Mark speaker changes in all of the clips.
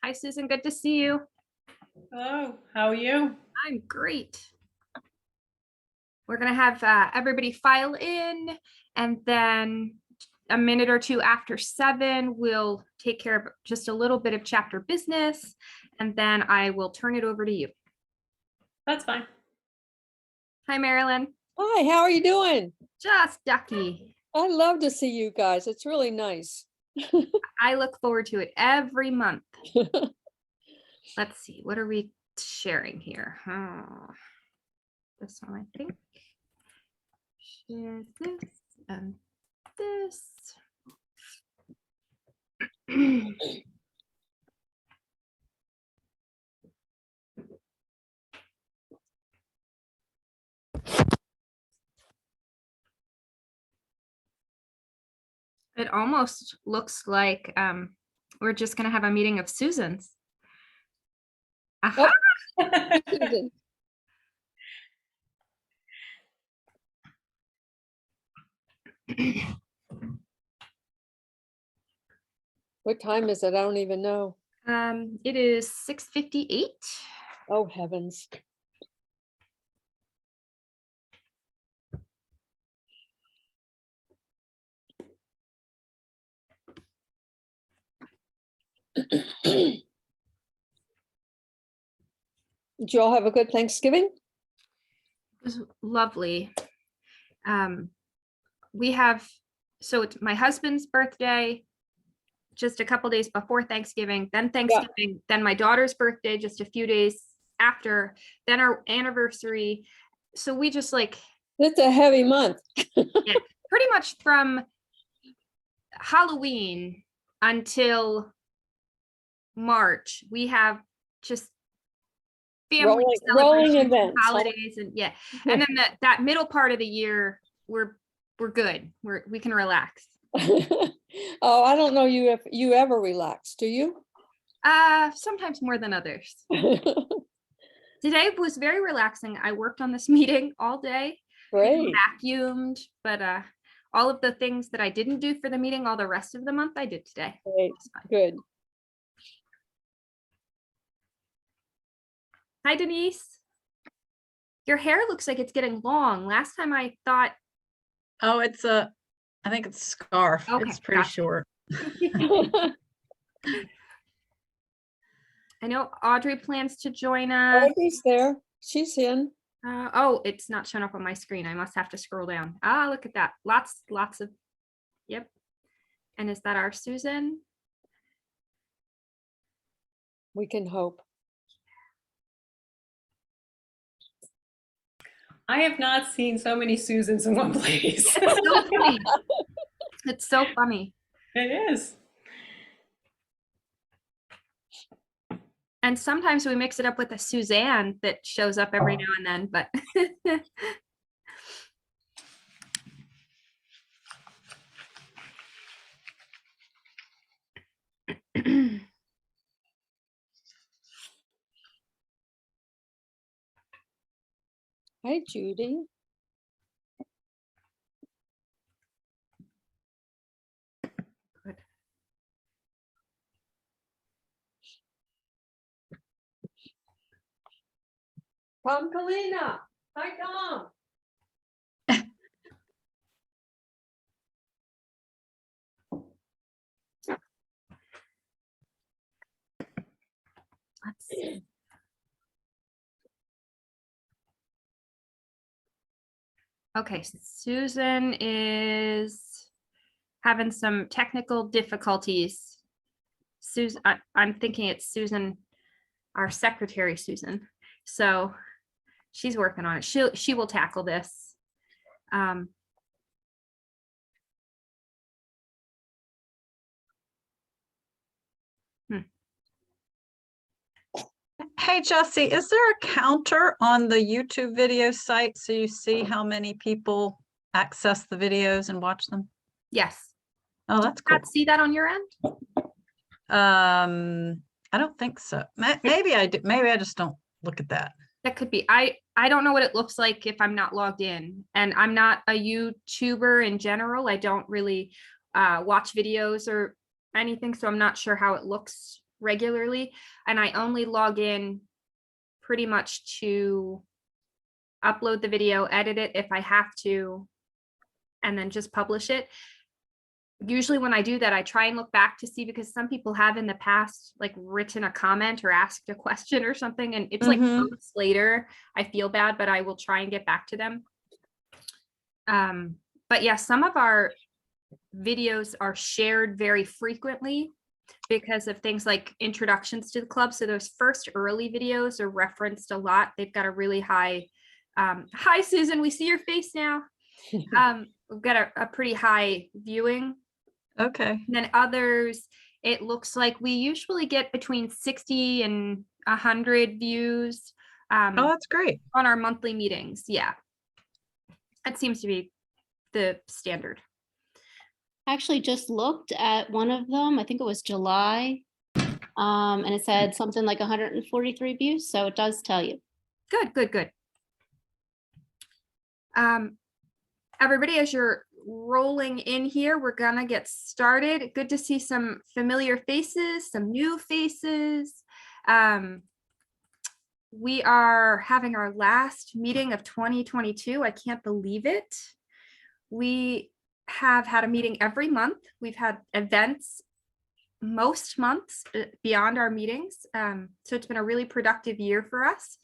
Speaker 1: Hi, Susan. Good to see you.
Speaker 2: Hello, how are you?
Speaker 1: I'm great. We're going to have everybody file in, and then a minute or two after 7, we'll take care of just a little bit of chapter business, and then I will turn it over to you.
Speaker 2: That's fine.
Speaker 1: Hi, Marilyn.
Speaker 3: Hi, how are you doing?
Speaker 1: Just ducky.
Speaker 3: I love to see you guys. It's really nice.
Speaker 1: I look forward to it every month. Let's see, what are we sharing here? This one, I think. Share this and this. It almost looks like we're just going to have a meeting of Susans. Aha.
Speaker 3: Susan. What time is it? I don't even know.
Speaker 1: It is 6:58.
Speaker 3: Oh, heavens. Did you all have a good Thanksgiving?
Speaker 1: It was lovely. We have, so it's my husband's birthday just a couple days before Thanksgiving, then Thanksgiving, then my daughter's birthday just a few days after, then our anniversary. So we just like,
Speaker 3: It's a heavy month.
Speaker 1: yeah, pretty much from Halloween until March, we have just family
Speaker 3: Rolling
Speaker 1: celebrations,
Speaker 3: events, huh?
Speaker 1: holidays, and yeah. And then that middle part of the year, we're good. We can relax.
Speaker 3: Oh, I don't know you if you ever relax, do you?
Speaker 1: Sometimes more than others. Today was very relaxing. I worked on this meeting all day.
Speaker 3: Great.
Speaker 1: Vacuumed, but all of the things that I didn't do for the meeting all the rest of the month, I did today.
Speaker 3: Great. Good.
Speaker 1: Hi, Denise. Your hair looks like it's getting long. Last time I thought.
Speaker 2: Oh, I think it's a scarf.
Speaker 1: Okay,
Speaker 2: It's pretty
Speaker 1: gotcha.
Speaker 2: short.
Speaker 1: I know Audrey plans to join us.
Speaker 3: Audrey's there. She's in.
Speaker 1: Oh, it's not showing up on my screen. I must have to scroll down. Ah, look at that. Lots of, yep. And is that our Susan?
Speaker 3: We can hope.
Speaker 2: I have not seen so many Susans in one place.
Speaker 1: It's so funny. It's so funny.
Speaker 2: It is.
Speaker 1: And sometimes we mix it up with a Suzanne that shows up every now and then, but.
Speaker 3: Hi, Judy.
Speaker 1: Good.
Speaker 3: Tom Kalina. Hi, Tom.
Speaker 1: Let's see. Okay, Susan is having some technical difficulties. Susan, I'm thinking it's Susan, our secretary, Susan. So she's working on it. She will tackle this.
Speaker 4: Hey, Jesse, is there a counter on the YouTube video site so you see how many people access the videos and watch them?
Speaker 1: Yes.
Speaker 4: Oh, that's cool.
Speaker 1: See that on your end?
Speaker 4: I don't think so. Maybe I do. Maybe I just don't look at that.
Speaker 1: That could be. I don't know what it looks like if I'm not logged in, and I'm not a YouTuber in general. I don't really watch videos or anything, so I'm not sure how it looks regularly, and I only log in pretty much to upload the video, edit it if I have to, and then just publish it. Usually when I do that, I try and look back to see, because some people have in the past like written a comment or asked a question or something, and it's like
Speaker 4: Mhm.
Speaker 1: months later. I feel bad, but I will try and get back to them. But yeah, some of our videos are shared very frequently because of things like introductions to the club. So those first early videos are referenced a lot. They've got a really high, hi Susan, we see your face now. We've got a pretty high viewing.
Speaker 4: Okay.
Speaker 1: And then others, it looks like we usually get between 60 and 100 views
Speaker 4: Oh, that's great.
Speaker 1: on our monthly meetings. Yeah. That seems to be the standard.
Speaker 5: I actually just looked at one of them. I think it was July. And it said something like 143 views. So it does tell you.
Speaker 1: Good, good, good. Everybody, as you're rolling in here, we're gonna get started. Good to see some familiar faces, some new faces. We are having our last meeting of 2022. I can't believe it. We have had a meeting every month. We've had events most months beyond our meetings. So it's been a really productive year for us.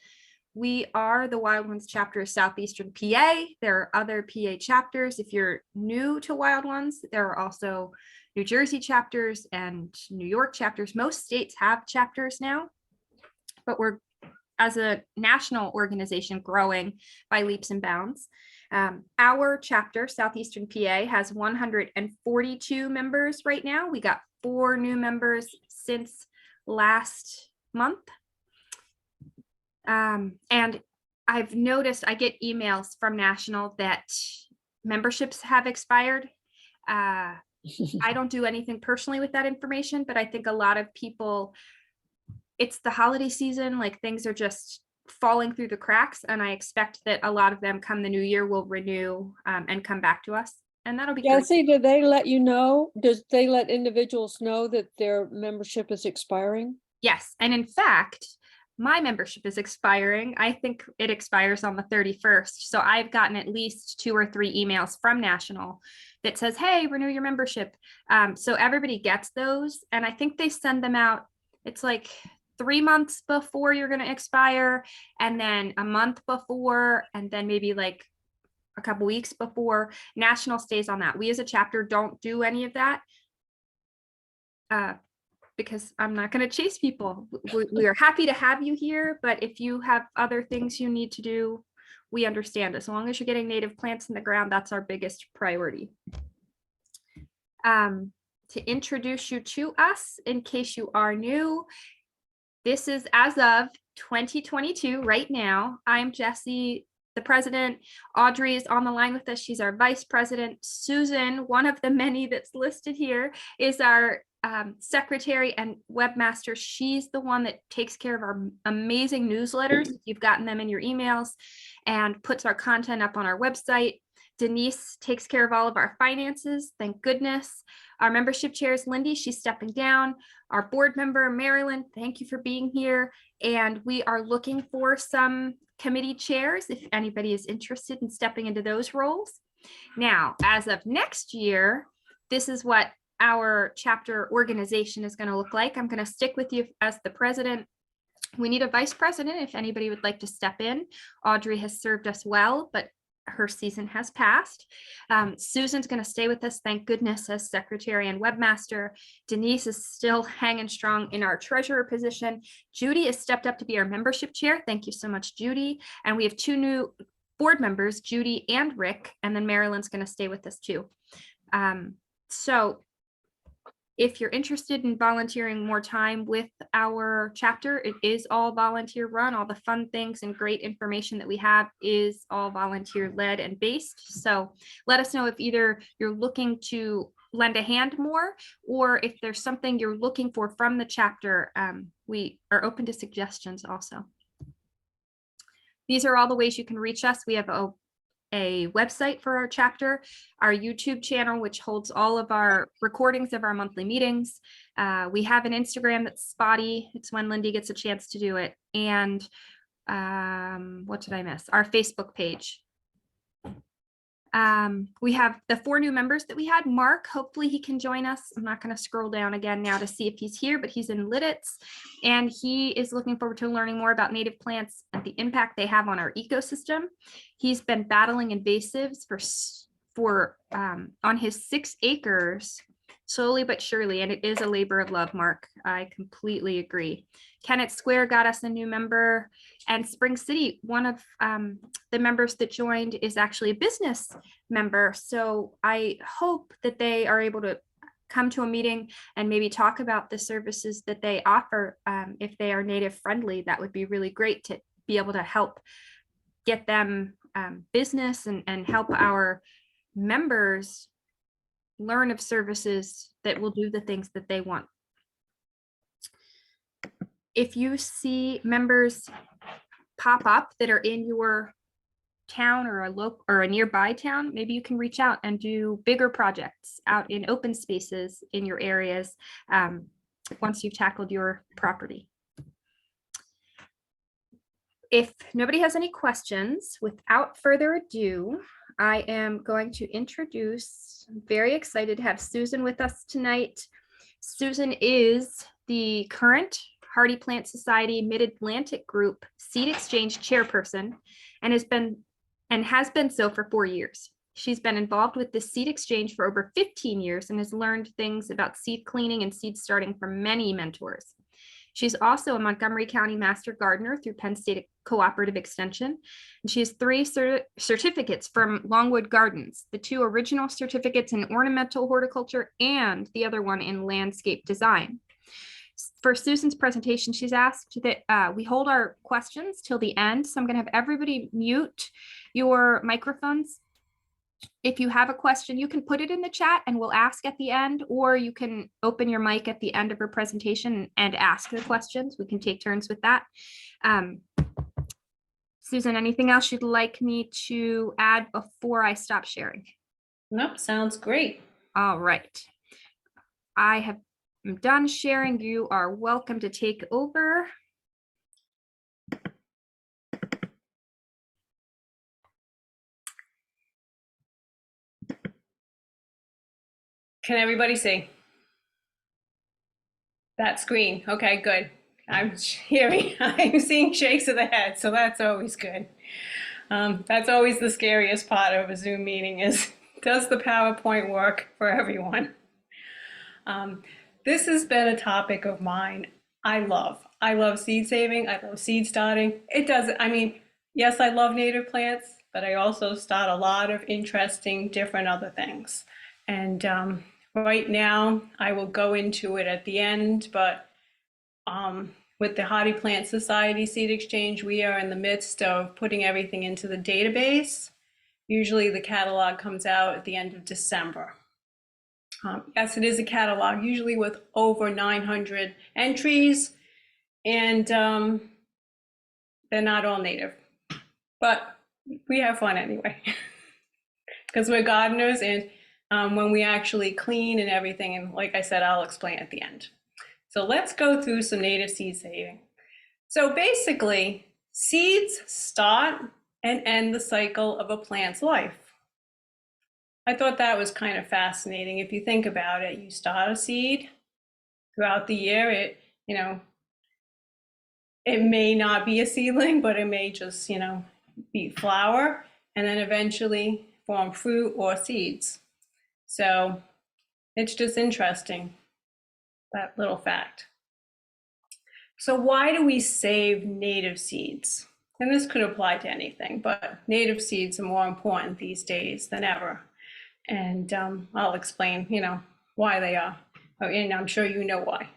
Speaker 1: We are the Wild Ones chapter of Southeastern PA. There are other PA chapters. If you're new to Wild Ones, there are also New Jersey chapters and New York chapters. Most states have chapters now, but we're, as a national organization, growing by leaps and bounds. Our chapter, Southeastern PA, has 142 members right now. We got 4 new members since last month. And I've noticed, I get emails from National that memberships have expired. I don't do anything personally with that information, but I think a lot of people, it's the holiday season, like things are just falling through the cracks. And I expect that a lot of them come the new year will renew and come back to us. And that'll be great.
Speaker 3: Jesse, do they let you know? Does they let individuals know that their membership is expiring?
Speaker 1: Yes. And in fact, my membership is expiring. I think it expires on the 31st. So I've gotten at least 2 or 3 emails from National that says, hey, renew your membership. So everybody gets those. And I think they send them out. It's like 3 months before you're going to expire, and then a month before, and then maybe like a couple weeks before. National stays on that. We as a chapter don't do any of that. Because I'm not going to chase people. We are happy to have you here, but if you have other things you need to do, we understand. As long as you're getting native plants in the ground, that's our biggest priority. To introduce you to us, in case you are new, this is as of 2022 right now. I'm Jessie, the president. Audrey is on the line with us. She's our vice president. Susan, one of the many that's listed here, is our secretary and webmaster. She's the one that takes care of our amazing newsletters. You've gotten them in your emails, and puts our content up on our website. Denise takes care of all of our finances. Thank goodness. Our membership chair is Lindy. She's stepping down. Our board member, Marilyn, thank you for being here. And we are looking for some committee chairs if anybody is interested in stepping into those roles. Now, as of next year, this is what our chapter organization is going to look like. I'm going to stick with you as the president. We need a vice president if anybody would like to step in. Audrey has served us well, but her season has passed. Susan's going to stay with us, thank goodness, as secretary and webmaster. Denise is still hanging strong in our treasurer position. Judy has stepped up to be our membership chair. Thank you so much, Judy. And we have 2 new board members, Judy and Rick, and then Marilyn's going to stay with us too. So if you're interested in volunteering more time with our chapter, it is all volunteer run. All the fun things and great information that we have is all volunteer led and based. So let us know if either you're looking to lend a hand more, or if there's something you're looking for from the chapter. We are open to suggestions also. These are all the ways you can reach us. We have a a website for our chapter, our YouTube channel, which holds all of our recordings of our monthly meetings. We have an Instagram that's spotty. It's when Lindy gets a chance to do it. And what did I miss? Our Facebook page. We have the 4 new members that we had. Mark, hopefully he can join us. I'm not going to scroll down again now to see if he's here, but he's in Lidditz, and he is looking forward to learning more about native plants and the impact they have on our ecosystem. He's been battling invasives for on his 6 acres, slowly but surely, and it is a labor of love, Mark. I completely agree. Kennett Square got us a new member, and Spring City, one of the members that joined, is actually a business member. So I hope that they are able to come to a meeting and maybe talk about the services that they offer. If they are native friendly, that would be really great to be able to help get them business and help our members learn of services that will do the things that they want. If you see members pop up that are in your town or a local or a nearby town, maybe you can reach out and do bigger projects out in open spaces in your areas once you've tackled your property. If nobody has any questions, without further ado, I am going to introduce, I'm very excited to have Susan with us tonight. Susan is the current Hardy Plant Society Mid-Atlantic Group Seed Exchange Chairperson and has been so for 4 years. She's been involved with the seed exchange for over 15 years and has learned things about seed cleaning and seed starting from many mentors. She's also a Montgomery County Master Gardener through Penn State Cooperative Extension. And she has 3 certificates from Longwood Gardens, the 2 original certificates in ornamental horticulture and the other one in landscape design. For Susan's presentation, she's asked that we hold our questions till the end. So I'm going to have everybody mute your microphones. If you have a question, you can put it in the chat and we'll ask at the end, or you can open your mic at the end of her presentation and ask the questions. We can take turns with that. Susan, anything else you'd like me to add before I stop sharing?
Speaker 6: Nope, sounds great.
Speaker 1: All right. I'm done sharing. You are welcome to take over.
Speaker 6: Can everybody see that screen? Okay, good. I'm seeing shakes of the head, so that's always good. That's always the scariest part of a Zoom meeting is, does the PowerPoint work for everyone? This has been a topic of mine. I love seed saving. I love seed starting. Yes, I love native plants, but I also start a lot of interesting, different other things. And right now, I will go into it at the end, but with the Hardy Plant Society Seed Exchange, we are in the midst of putting everything into the database. Usually the catalog comes out at the end of December. Yes, it is a catalog, usually with over 900 entries, and they're not all native, but we have fun anyway, because we're gardeners, and when we actually clean and everything, and like I said, I'll explain at the end. So let's go through some native seed saving. So basically, seeds start and end the cycle of a plant's life. I thought that was kind of fascinating. If you think about it, you start a seed throughout the year, it may not be a seedling, but it may just, be flower, and then eventually form fruit or seeds. So it's just interesting, that little fact. So why do we save native seeds? And this could apply to anything, but native seeds are more important these days than ever. And I'll explain, why they are, and I'm sure you know why.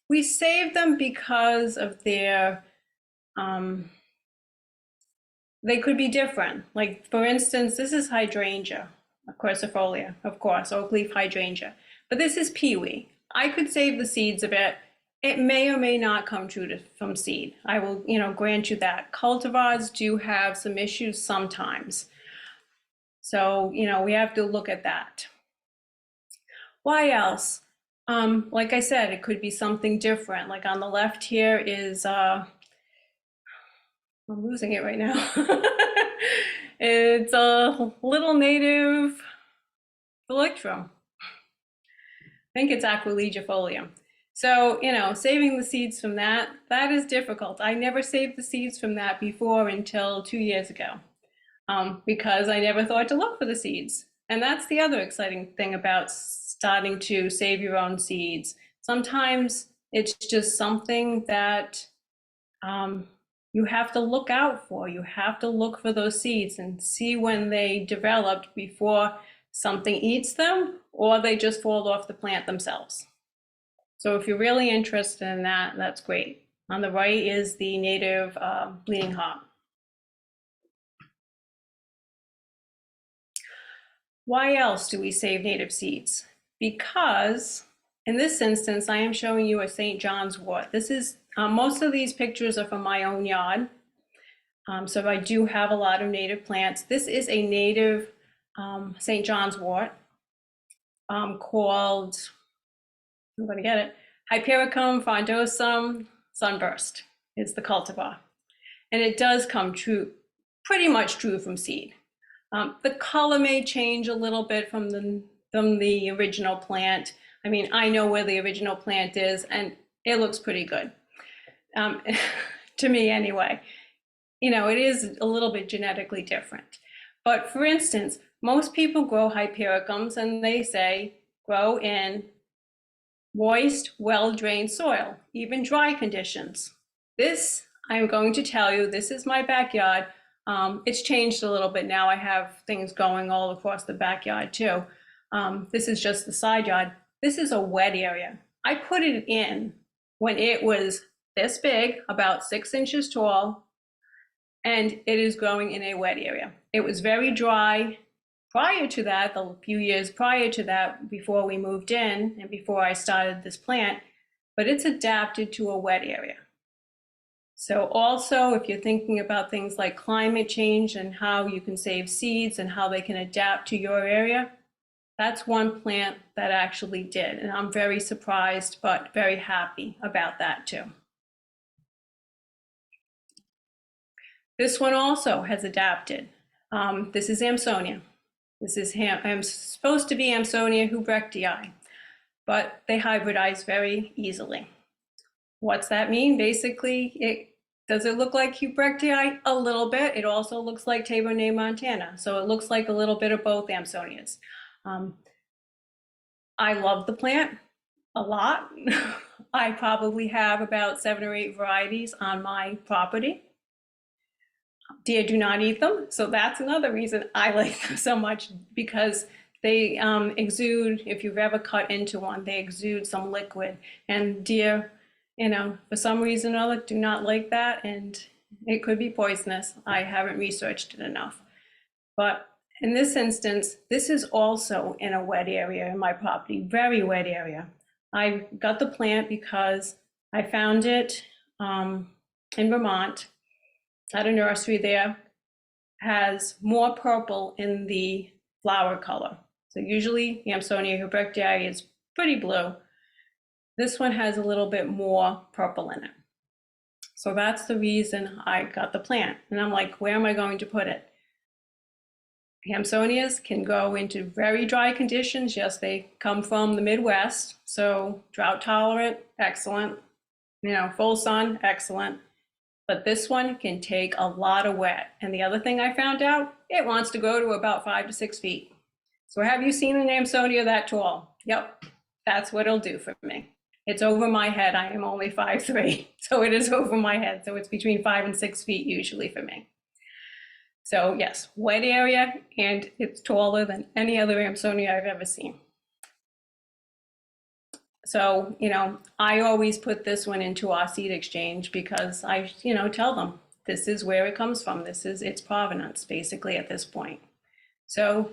Speaker 6: We save them because of their, they could be different. Like, for instance, this is hydrangea, quercifolia, of course, oak leaf hydrangea, but this is peewee. I could save the seeds of it it may or may not come true from seed. I will, grant you that. Cultivars do have some issues sometimes. So, we have to look at that. Why else? Like I said, it could be something different. Like on the left here is, I'm losing it right now. It's a little native Electrum. I think it's Aquilegifolium. So, saving the seeds from that is difficult. I never saved the seeds from that before until 2 years ago, because I never thought to look for the seeds. And that's the other exciting thing about starting to save your own seeds. Sometimes it's just something that you have to look out for. You have to look for those seeds and see when they developed before something eats them or they just fall off the plant themselves. So if you're really interested in that, that's great. On the right is the native bleeding heart. Why else do we save native seeds? Because in this instance, I am showing you a St. John's wort. This is, most of these pictures are from my own yard. So I do have a lot of native plants. This is a native St. John's wort called, I'm going to get it, Hypericum frondosum sunburst is the cultivar. And it does come true, pretty much true from seed. The color may change a little bit from the original plant. I mean, I know where the original plant is and it looks pretty good. To me anyway. It is a little bit genetically different. But for instance, most people grow Hypericums and they say grow in moist, well-drained soil, even dry conditions. This, I'm going to tell you, this is my backyard. It's changed a little bit now. I have things going all across the backyard too. This is just the side yard. This is a wet area. I put it in when it was this big, about 6 inches tall, and it is growing in a wet area. It was very dry prior to that, the few years prior to that, before we moved in and before I started this plant, but it's adapted to a wet area. So also, if you're thinking about things like climate change and how you can save seeds and how they can adapt to your area, that's one plant that actually did. And I'm very surprised, but very happy about that too. This one also has adapted. This is Amsonia. This is supposed to be Amsonia hubrichtii, but they hybridize very easily. What's that mean? Basically, does it look like hubrichtii? A little bit. It also looks like Tabernet montana. So it looks like a little bit of both Amsonias. I love the plant a lot. I probably have about 7 or 8 varieties on my property. Deer do not eat them, so that's another reason I like them so much, because they exude, if you've ever cut into one, they exude some liquid, and deer, for some reason or other, do not like that, and it could be poisonous. I haven't researched it enough. But in this instance, this is also in a wet area in my property, very wet area. I got the plant because I found it in Vermont at a nursery there, has more purple in the flower color. So usually Amsonia hubrichtii is pretty blue. This one has a little bit more purple in it. So that's the reason I got the plant. And I'm like, where am I going to put it? Amsonias can go into very dry conditions. Yes, they come from the Midwest. So drought tolerant, excellent. Full sun, excellent. But this one can take a lot of wet. And the other thing I found out, it wants to go to about 5 to 6 feet. So have you seen an Amsonia that tall? Yep, that's what it'll do for me. It's over my head. I am only 5'3", so it is over my head. So it's between 5 and 6 feet usually for me. So yes, wet area, and it's taller than any other Amsonia I've ever seen. So, I always put this one into our seed exchange because I, tell them this is where it comes from. This is its provenance basically at this point. So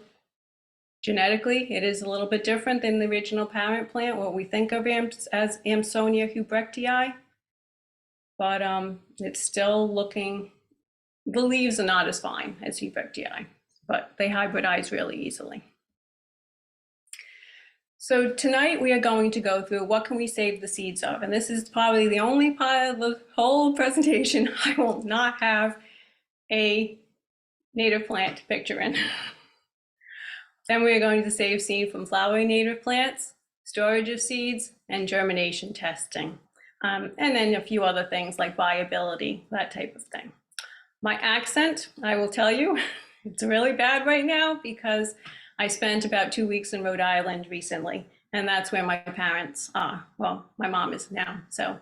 Speaker 6: Genetically, it is a little bit different than the original parent plant, what we think of as Amsonia hubrichtii. But it's still looking, the leaves are not as fine as hubrichtii, but they hybridize really easily. So tonight we are going to go through what can we save the seeds of, and this is probably the only part of the whole presentation I will not have a native plant picture in. Then we are going to save seed from flowering native plants, storage of seeds, and germination testing. And then a few other things like viability, that type of thing. My accent, I will tell you, it's really bad right now because I spent about 2 weeks in Rhode Island recently, and that's where my parents are. Well, my mom is now. So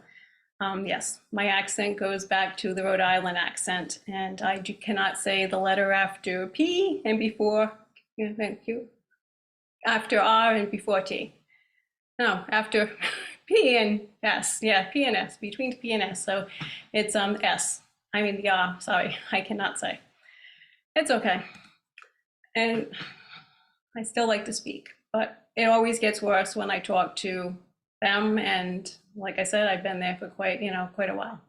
Speaker 6: yes, my accent goes back to the Rhode Island accent, and I cannot say the letter after P and before, thank you, after R and before T. No, after P and S. Yeah, P and S, between P and S. So it's S. I mean the R, sorry, I cannot say. It's okay. And I still like to speak, but it always gets worse when I talk to them. And like I said, I've been there for quite a while.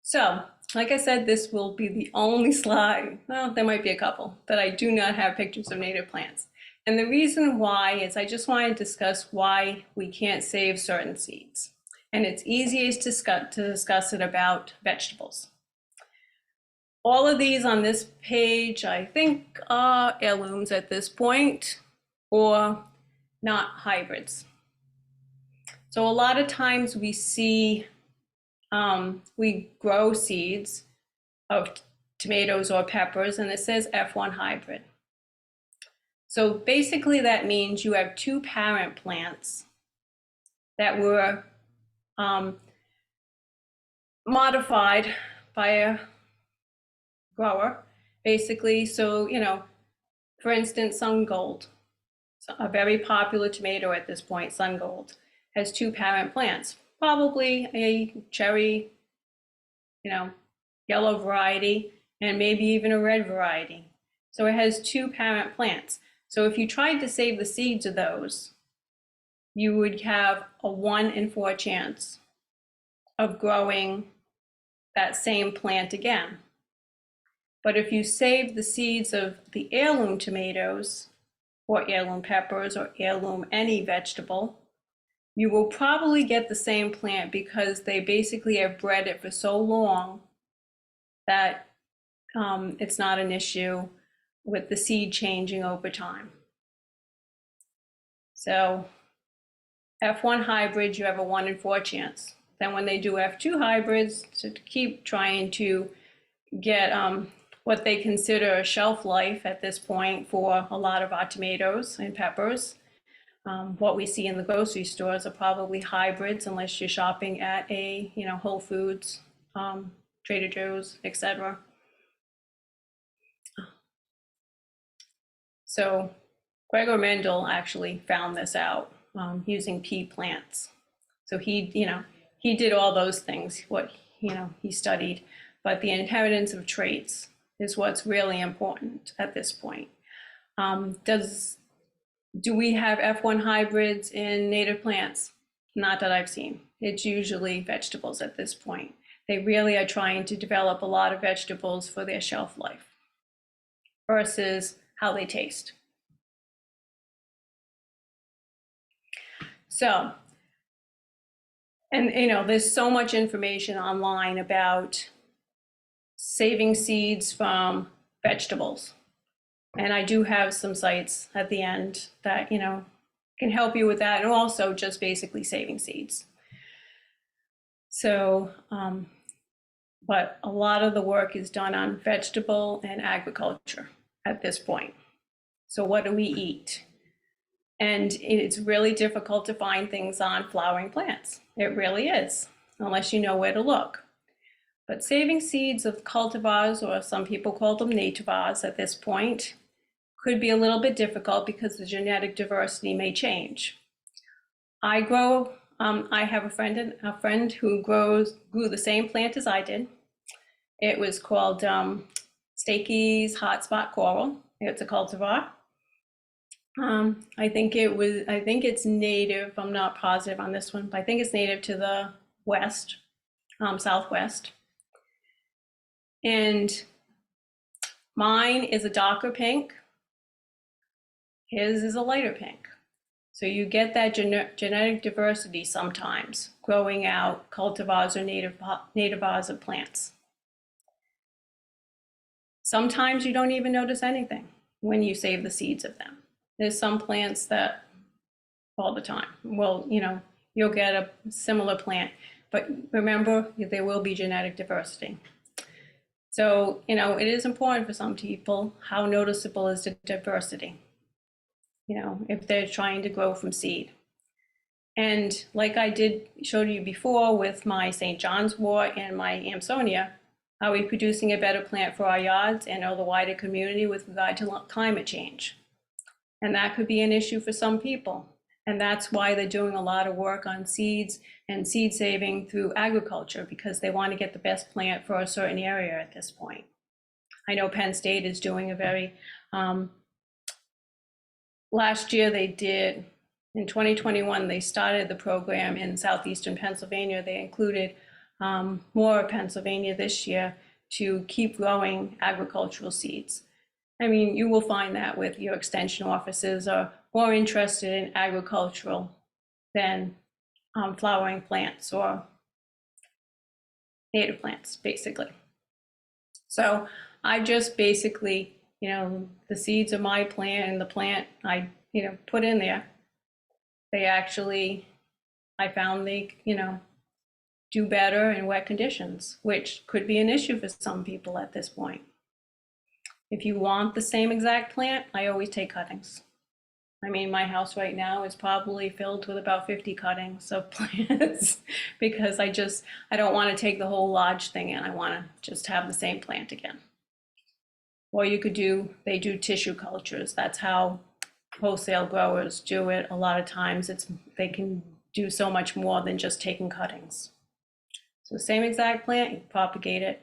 Speaker 6: So, like I said, this will be the only slide, well, there might be a couple, that I do not have pictures of native plants. And the reason why is I just want to discuss why we can't save certain seeds. And it's easiest to discuss it about vegetables. All of these on this page, I think, are heirlooms at this point, or not hybrids. So a lot of times we see, we grow seeds of tomatoes or peppers, and it says F1 hybrid. So basically that means you have two parent plants that were modified by a grower, basically. So, for instance, Sun Gold, a very popular tomato at this point, Sun Gold, has two parent plants, probably a cherry, yellow variety, and maybe even a red variety. So it has two parent plants. So if you tried to save the seeds of those, you would have a 1 in 4 chance of growing that same plant again. But if you save the seeds of the heirloom tomatoes, or heirloom peppers, or heirloom any vegetable, you will probably get the same plant because they basically have bred it for so long that it's not an issue with the seed changing over time. So F1 hybrids, you have a 1 in 4 chance. Then when they do F2 hybrids, to keep trying to get what they consider a shelf life at this point for a lot of our tomatoes and peppers, what we see in the grocery stores are probably hybrids unless you're shopping at a Whole Foods, Trader Joe's, etc. So Gregor Mendel actually found this out using pea plants. So he did all those things, what he studied, but the inheritance of traits is what's really important at this point. Do we have F1 hybrids in native plants? Not that I've seen. It's usually vegetables at this point. They really are trying to develop a lot of vegetables for their shelf life versus how they taste. So, and there's so much information online about saving seeds from vegetables. And I do have some sites at the end that, can help you with that, and also just basically saving seeds. So, but a lot of the work is done on vegetable and agriculture at this point. So what do we eat? And it's really difficult to find things on flowering plants. It really is, unless you know where to look. But saving seeds of cultivars, or some people call them nativars at this point, could be a little bit difficult because the genetic diversity may change. I have a friend who grew the same plant as I did. It was called Stakey's Hotspot Coral. It's a cultivar. I think it's native. I'm not positive on this one, but I think it's native to the west, southwest. And mine is a darker pink. His is a lighter pink. So you get that genetic diversity sometimes growing out cultivars or nativars of plants. Sometimes you don't even notice anything when you save the seeds of them. There's some plants that all the time, well, you'll get a similar plant, but remember, there will be genetic diversity. So, it is important for some people, how noticeable is the diversity, if they're trying to grow from seed. And like I showed you before with my St. John's wort and my Amsonia, are we producing a better plant for our yards and or the wider community with regard to climate change? And that could be an issue for some people. And that's why they're doing a lot of work on seeds and seed saving through agriculture, because they want to get the best plant for a certain area at this point. I know Penn State is doing a very, last year they did, in 2021, they started the program in southeastern Pennsylvania. They included more of Pennsylvania this year to keep growing agricultural seeds. I mean, you will find that with your extension offices are more interested in agricultural than flowering plants or native plants, basically. So I just basically, the seeds of my plant and the plant I, put in there, they actually, I found they, do better in wet conditions, which could be an issue for some people at this point. If you want the same exact plant, I always take cuttings. I mean, my house right now is probably filled with about 50 cuttings of plants because I don't want to take the whole lodge thing in. I want to just have the same plant again. Or you could they do tissue cultures. That's how wholesale growers do it. A lot of times they can do so much more than just taking cuttings. So the same exact plant, you propagate it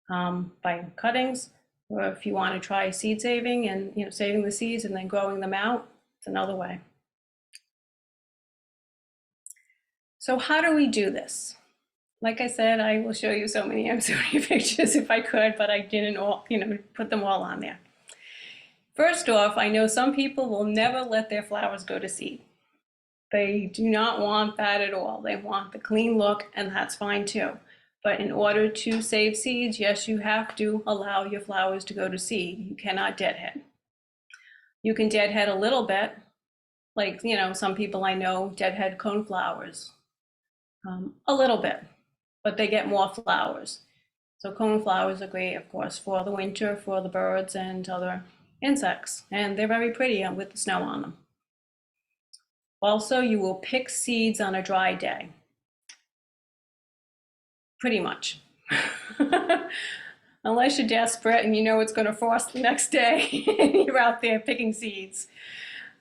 Speaker 6: by cuttings, or if you want to try seed saving and saving the seeds and then growing them out, it's another way. So how do we do this? Like I said, I will show you so many Amsonia pictures if I could, but I didn't put them all on there. First off, I know some people will never let their flowers go to seed. They do not want that at all. They want the clean look, and that's fine too. But in order to save seeds, yes, you have to allow your flowers to go to seed. You cannot deadhead. You can deadhead a little bit, like, some people I know deadhead coneflowers a little bit, but they get more flowers. So coneflowers are great, of course, for the winter, for the birds and other insects, and they're very pretty with the snow on them. Also, you will pick seeds on a dry day. Pretty much. Unless you're desperate and it's going to frost the next day and you're out there picking seeds.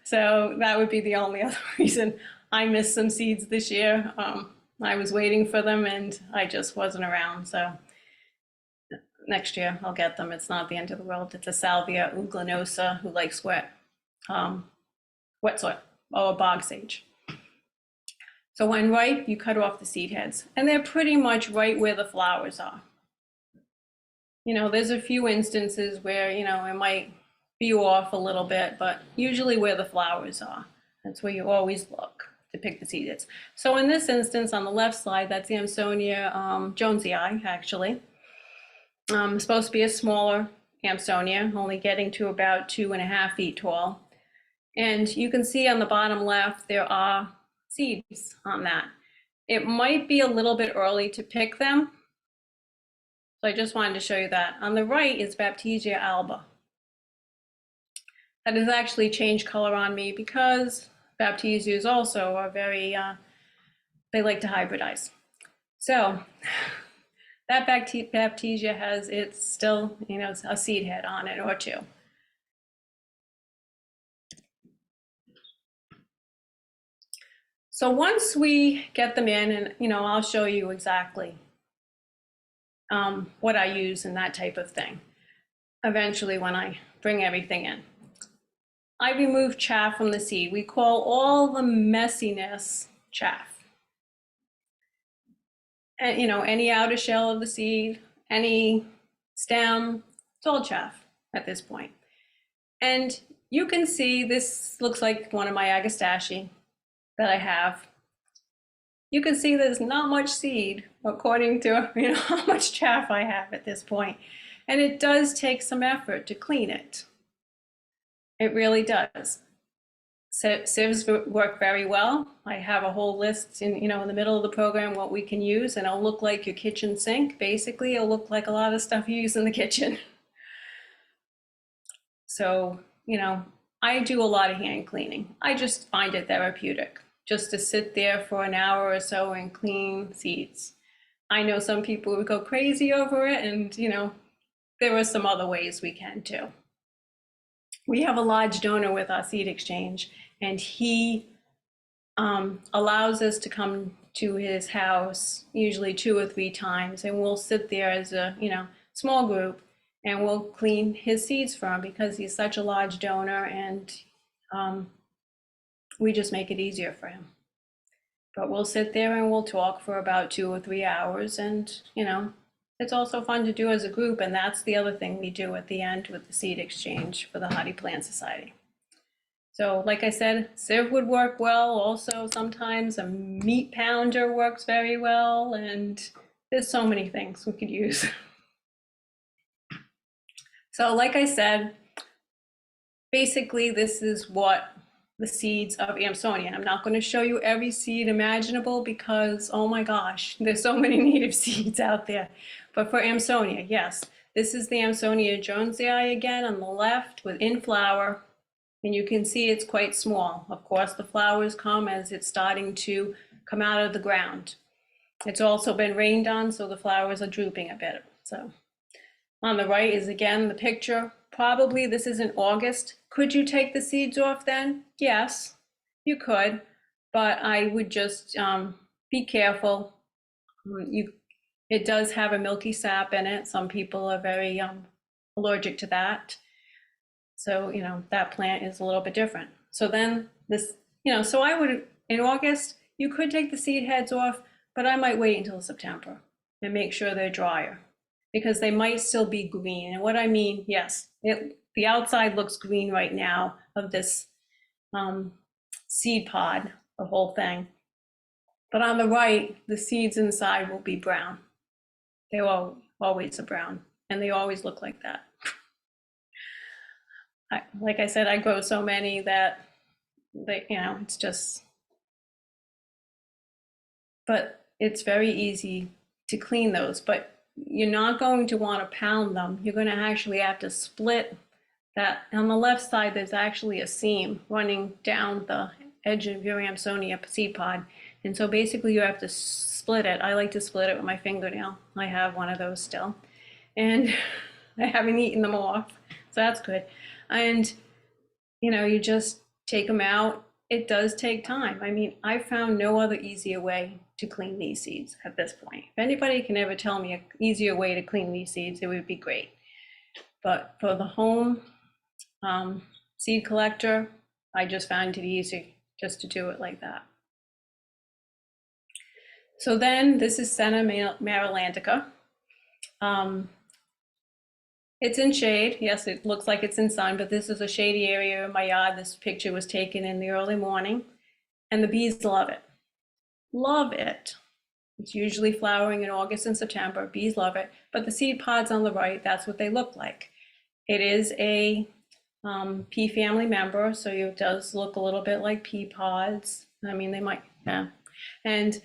Speaker 6: So that would be the only other reason. I missed some seeds this year. I was waiting for them and I just wasn't around. So next year I'll get them. It's not the end of the world. It's a Salvia uglanosa who likes wet soil. Or bog sage. So when ripe, you cut off the seed heads, and they're pretty much right where the flowers are. There's a few instances where, it might be off a little bit, but usually where the flowers are. That's where you always look to pick the seed heads. So in this instance, on the left side, that's the Amsonia jonesii, actually. It's supposed to be a smaller Amsonia, only getting to about 2.5 feet tall. And you can see on the bottom left, there are seeds on that. It might be a little bit early to pick them. So I just wanted to show you that. On the right is Baptisia alba. That has actually changed color on me because Baptisias also are very, they like to hybridize. So that Baptisia has, it's still, a seed head on it or two. So once we get them in, and I'll show you exactly what I use and that type of thing, eventually when I bring everything in. I remove chaff from the seed. We call all the messiness chaff. And, you know, any outer shell of the seed, any stem, it's all chaff at this point. And you can see this looks like one of my agastache that I have. You can see there's not much seed according to, you know, how much chaff I have at this point. And it does take some effort to clean it. It really does. Sieves work very well. I have a whole list in, you know, in the middle of the program what we can use, and it'll look like your kitchen sink. Basically, it'll look like a lot of stuff you use in the kitchen. So, you know, I do a lot of hand cleaning. I just find it therapeutic just to sit there for an hour or so and clean seeds. I know some people would go crazy over it, and, you know, there are some other ways we can too. We have a large donor with our seed exchange, and he allows us to come to his house usually 2 or 3 times, and we'll sit there as a, you know, small group, and we'll clean his seeds for him because he's such a large donor, and we just make it easier for him. But we'll sit there and we'll talk for about 2 or 3 hours, and, you know, it's also fun to do as a group, and that's the other thing we do at the end with the seed exchange for the Hardy Plant Society. So like I said, sieve would work well. Also, sometimes a meat pounder works very well, and there's so many things we could use. So like I said, basically this is what the seeds of Amsonia. I'm not going to show you every seed imaginable because, oh my gosh, there's so many native seeds out there. But for Amsonia, yes, this is the Amsonia jonesii again on the left within flower. And you can see it's quite small. Of course, the flowers come as it's starting to come out of the ground. It's also been rained on, so the flowers are drooping a bit. So on the right is again the picture. Probably this is in August. Could you take the seeds off then? Yes, you could, but I would just be careful. It does have a milky sap in it. Some people are very allergic to that. So, you know, that plant is a little bit different. So then this, you know, so I would, in August, you could take the seed heads off, but I might wait until September and make sure they're drier because they might still be green. And what I mean, yes, the outside looks green right now of this seed pod, the whole thing. But on the right, the seeds inside will be brown. They always are brown, and they always look like that. Like I said, I grow so many that they, you know, it's just, but it's very easy to clean those, but you're not going to want to pound them. You're going to actually have to split that. On the left side, there's actually a seam running down the edge of your Amsonia seed pod. And so basically you have to split it. I like to split it with my fingernail. I have one of those still. And I haven't eaten them off, so that's good. And, you know, you just take them out. It does take time. I mean, I found no other easier way to clean these seeds at this point. If anybody can ever tell me an easier way to clean these seeds, it would be great. But for the home seed collector, I just found it easy just to do it like that. So then this is Senna Marilandica. It's in shade. Yes, it looks like it's in sun, but this is a shady area in my yard. This picture was taken in the early morning, and the bees love it. Love it. It's usually flowering in August and September. Bees love it, but the seed pods on the right, that's what they look like. It is a pea family member, so it does look a little bit like pea pods. I mean, they might, yeah. And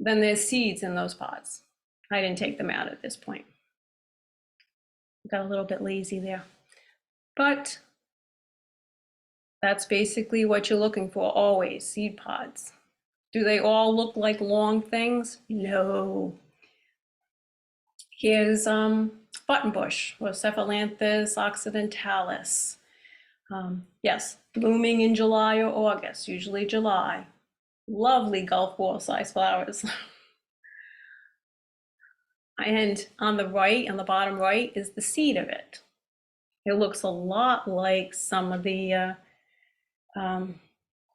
Speaker 6: then there's seeds in those pods. I didn't take them out at this point. Got a little bit lazy there, but that's basically what you're looking for always, seed pods. Do they all look like long things? No. Here's buttonbush, or Cephalanthus occidentalis. Yes, blooming in July or August, usually July. Lovely Gulf War size flowers. And on the right, on the bottom right, is the seed of it. It looks a lot like some of the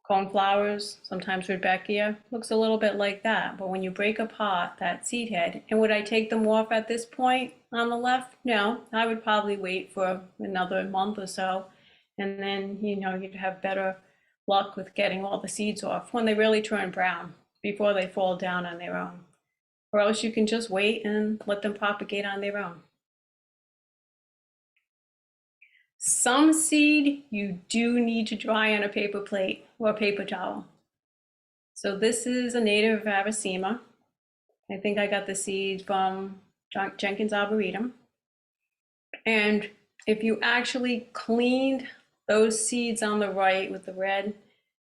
Speaker 6: coneflowers, sometimes Rudbeckia, looks a little bit like that. But when you break apart that seed head, and would I take them off at this point on the left? No, I would probably wait for another month or so. And then, you know, you'd have better luck with getting all the seeds off when they really turn brown before they fall down on their own. Or else you can just wait and let them propagate on their own. Some seed you do need to dry on a paper plate or a paper towel. So this is a native Avicema. I think I got the seed from Jenkins Arboretum. And if you actually cleaned those seeds on the right with the red,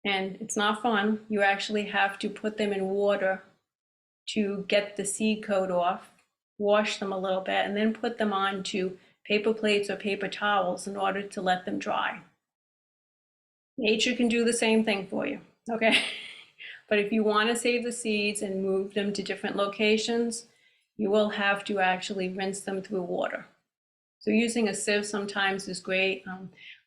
Speaker 6: and it's not fun, you actually have to put them in water to get the seed coat off, wash them a little bit, and then put them onto paper plates or paper towels in order to let them dry. Nature can do the same thing for you, okay? But if you want to save the seeds and move them to different locations, you will have to actually rinse them through water. So using a sieve sometimes is great.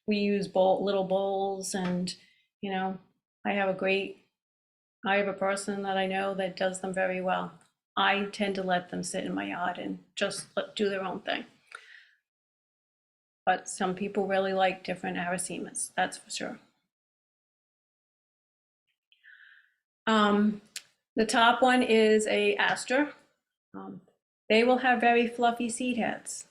Speaker 6: We use little bowls, and you know, I have a person that I know that does them very well. I tend to let them sit in my yard and just do their own thing. But some people really like different Aricemas, that's for sure. The top one is a aster. They will have very fluffy seed heads.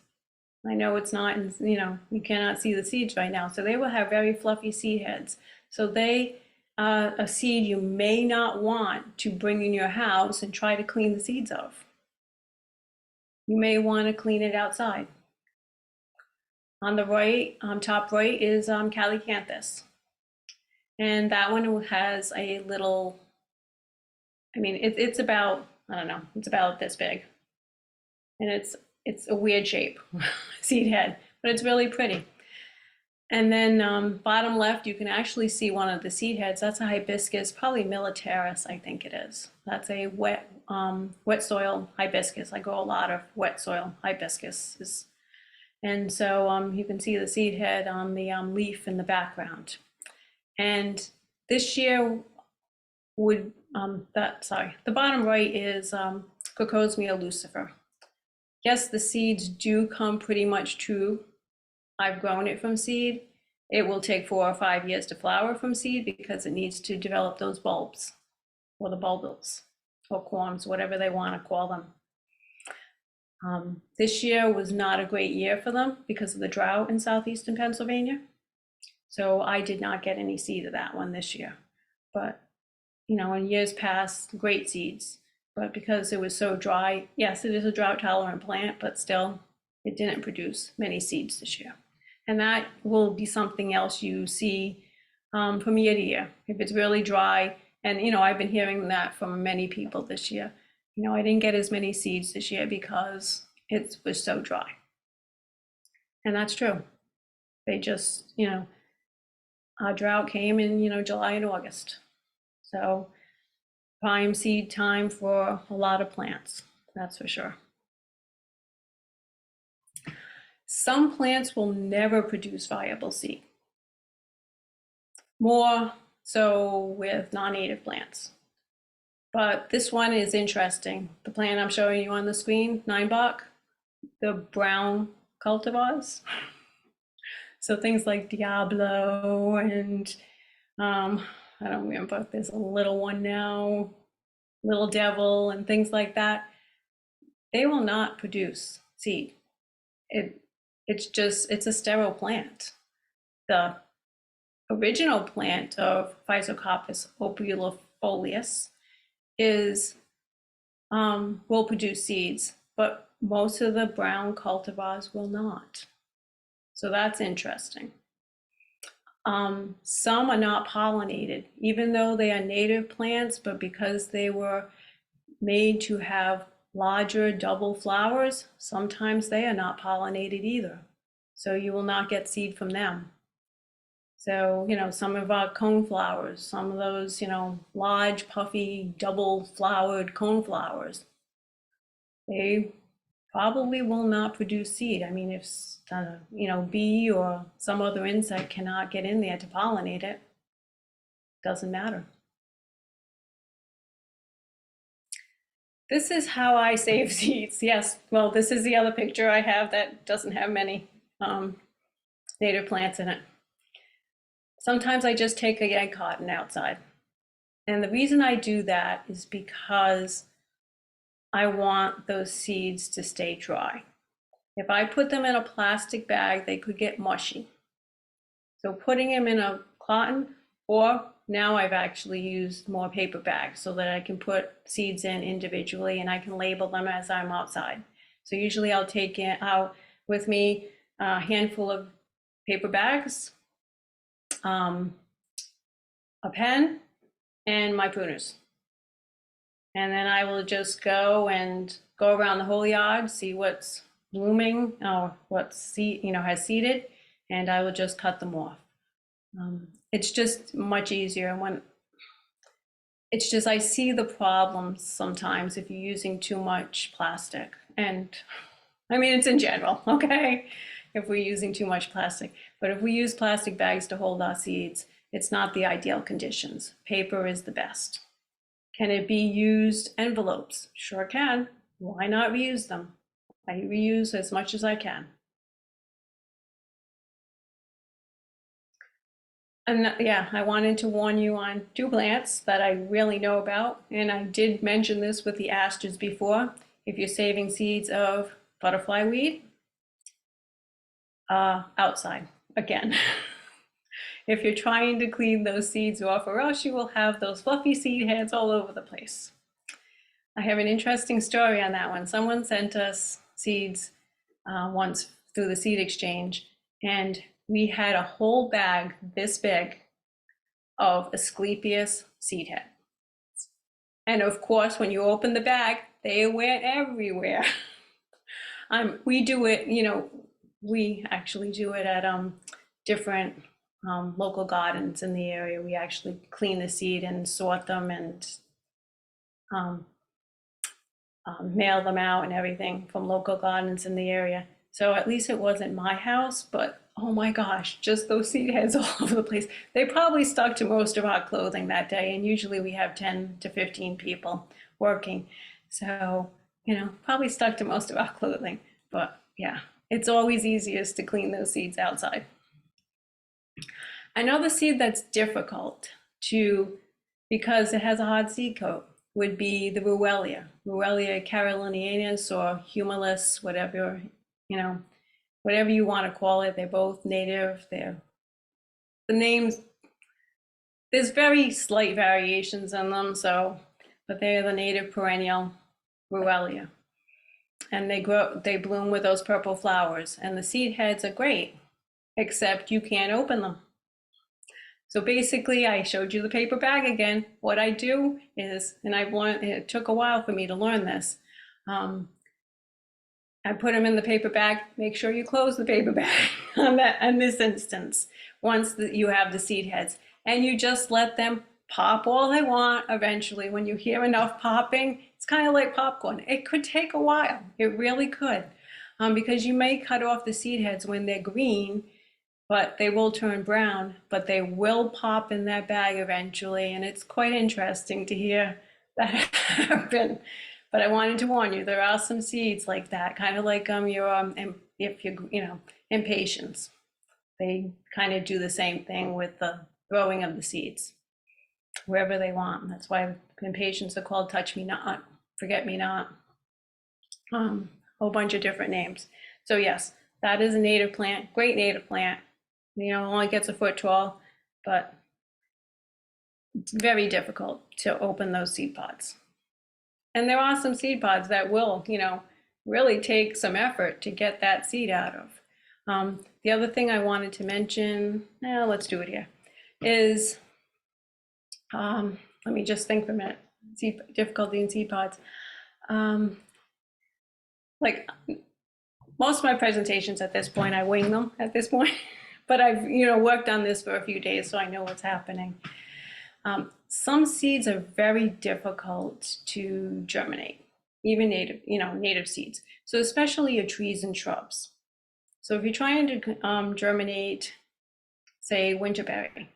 Speaker 6: I know it's not, you know, you cannot see the seeds right now, so they will have very fluffy seed heads. So they are a seed you may not want to bring in your house and try to clean the seeds of. You may want to clean it outside. On the right, top right is Calycanthus. And that one has a little, I mean, it's about, I don't know, it's about this big. And it's a weird shape, seed head, but it's really pretty. And then bottom left, you can actually see one of the seed heads. That's a hibiscus, probably militaris, I think it is. That's a wet soil hibiscus. I grow a lot of wet soil hibiscus. And so you can see the seed head on the leaf in the background. And this year the bottom right is Cocosmia lucifer. Yes, the seeds do come pretty much true. I've grown it from seed. It will take 4 or 5 years to flower from seed because it needs to develop those bulbs, or the bulbils, or corms, whatever they want to call them. This year was not a great year for them because of the drought in southeastern Pennsylvania. So I did not get any seed of that one this year. But, you know, in years past, great seeds. But because it was so dry, yes, it is a drought tolerant plant, but still, it didn't produce many seeds this year. And that will be something else you see from year to year. If it's really dry, and, you know, I've been hearing that from many people this year. You know, I didn't get as many seeds this year because it was so dry. And that's true. They just, you know, our drought came in, you know, July and August. So prime seed time for a lot of plants, that's for sure. Some plants will never produce viable seed. More so with non-native plants. But this one is interesting. The plant I'm showing you on the screen, 9-bach, the brown cultivars. So things like Diablo and I don't remember, there's a little one now, Little Devil and things like that. They will not produce seed. It's a sterile plant. The original plant of Physococcus opulifolius will produce seeds, but most of the brown cultivars will not. So that's interesting. Some are not pollinated, even though they are native plants, but because they were made to have larger double flowers, sometimes they are not pollinated either. So you will not get seed from them. So, you know, some of our coneflowers, some of those, you know, large, puffy, double flowered coneflowers, they probably will not produce seed. I mean, if, you know, bee or some other insect cannot get in there to pollinate it, doesn't matter. This is how I save seeds. Yes, well, this is the other picture I have that doesn't have many native plants in it. Sometimes I just take a egg carton outside. And the reason I do that is because I want those seeds to stay dry. If I put them in a plastic bag, they could get mushy. So putting them in a cotton, or now I've actually used more paper bags so that I can put seeds in individually and I can label them as I'm outside. So usually I'll take it out with me a handful of paper bags, a pen, and my pruners. And then I will just go around the whole yard, see what's blooming or what's has seeded, and I will just cut them off. It's just much easier when it's just I see the problems sometimes if you're using too much plastic. And I mean, it's in general, okay? If we're using too much plastic, but if we use plastic bags to hold our seeds, it's not the ideal conditions. Paper is the best. Can it be used envelopes? Sure can. Why not reuse them? I reuse as much as I can. And yeah, I wanted to warn you on 2 plants that I really know about. And I did mention this with the asters before. If you're saving seeds of butterfly weed, outside again. If you're trying to clean those seeds off, or else you will have those fluffy seed heads all over the place. I have an interesting story on that one. Someone sent us seeds once through the seed exchange, and we had a whole bag this big of Asclepias seed head. And of course, when you open the bag, they went everywhere. We do it, we actually do it at different local gardens in the area. We actually clean the seed and sort them and mail them out and everything from local gardens in the area. So at least it wasn't my house, but oh my gosh, just those seed heads all over the place. They probably stuck to most of our clothing that day, and usually we have 10 to 15 people working. So, probably stuck to most of our clothing, but yeah, it's always easiest to clean those seeds outside. Another seed that's difficult because it has a hard seed coat would be the Ruellia carolinianus or humilis, whatever you want to call it. They're both native. The names, there's very slight variations in them, but they're the native perennial Ruellia. And they bloom with those purple flowers. And the seed heads are great, except you can't open them. So basically, I showed you the paper bag again. What I do is, and I've learned, it took a while for me to learn this. I put them in the paper bag. Make sure you close the paper bag in this instance, once you have the seed heads. And you just let them pop all they want. Eventually, when you hear enough popping, it's kind of like popcorn. It could take a while. It really could. Because you may cut off the seed heads when they're green, but they will turn brown, but they will pop in that bag eventually. And it's quite interesting to hear that happen. But I wanted to warn you, there are some seeds like that, kind of like impatiens. They kind of do the same thing with the throwing of the seeds wherever they want. That's why impatiens are called touch me not, forget me not, whole bunch of different names. So yes, that is a native plant, great native plant. Only gets a foot tall, but it's very difficult to open those seed pods. And there are some seed pods that will, really take some effort to get that seed out of. The other thing I wanted to mention, let's do it here, is, let me just think for a minute, difficulty in seed pods. Like most of my presentations at this point, I wing them at this point, but I've, worked on this for a few days, so I know what's happening. Some seeds are very difficult to germinate. even native, native seeds. So especially your trees and shrubs. So if you're trying to germinate, say, winterberry,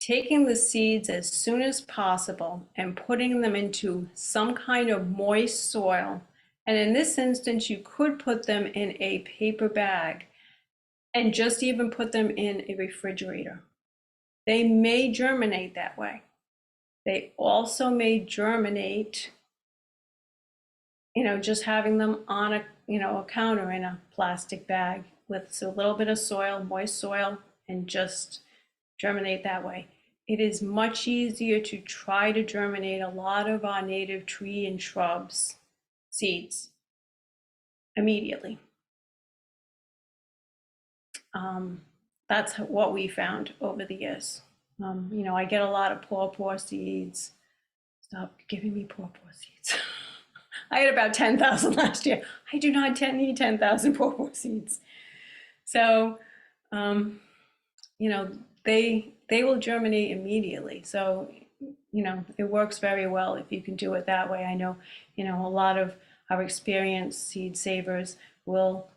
Speaker 6: taking the seeds as soon as possible and putting them into some kind of moist soil. And in this instance, you could put them in a paper bag and just even put them in a refrigerator. They may germinate that way. They also may germinate, just having them on a counter in a plastic bag with a little bit of soil, moist soil, and just germinate that way. It is much easier to try to germinate a lot of our native tree and shrubs seeds immediately. That's what we found over the years. I get a lot of poor seeds. Stop giving me poor seeds. I had about 10,000 last year. I do not need 10,000 poor seeds. So, they will germinate immediately. So, it works very well if you can do it that way. I know, a lot of our experienced seed savers will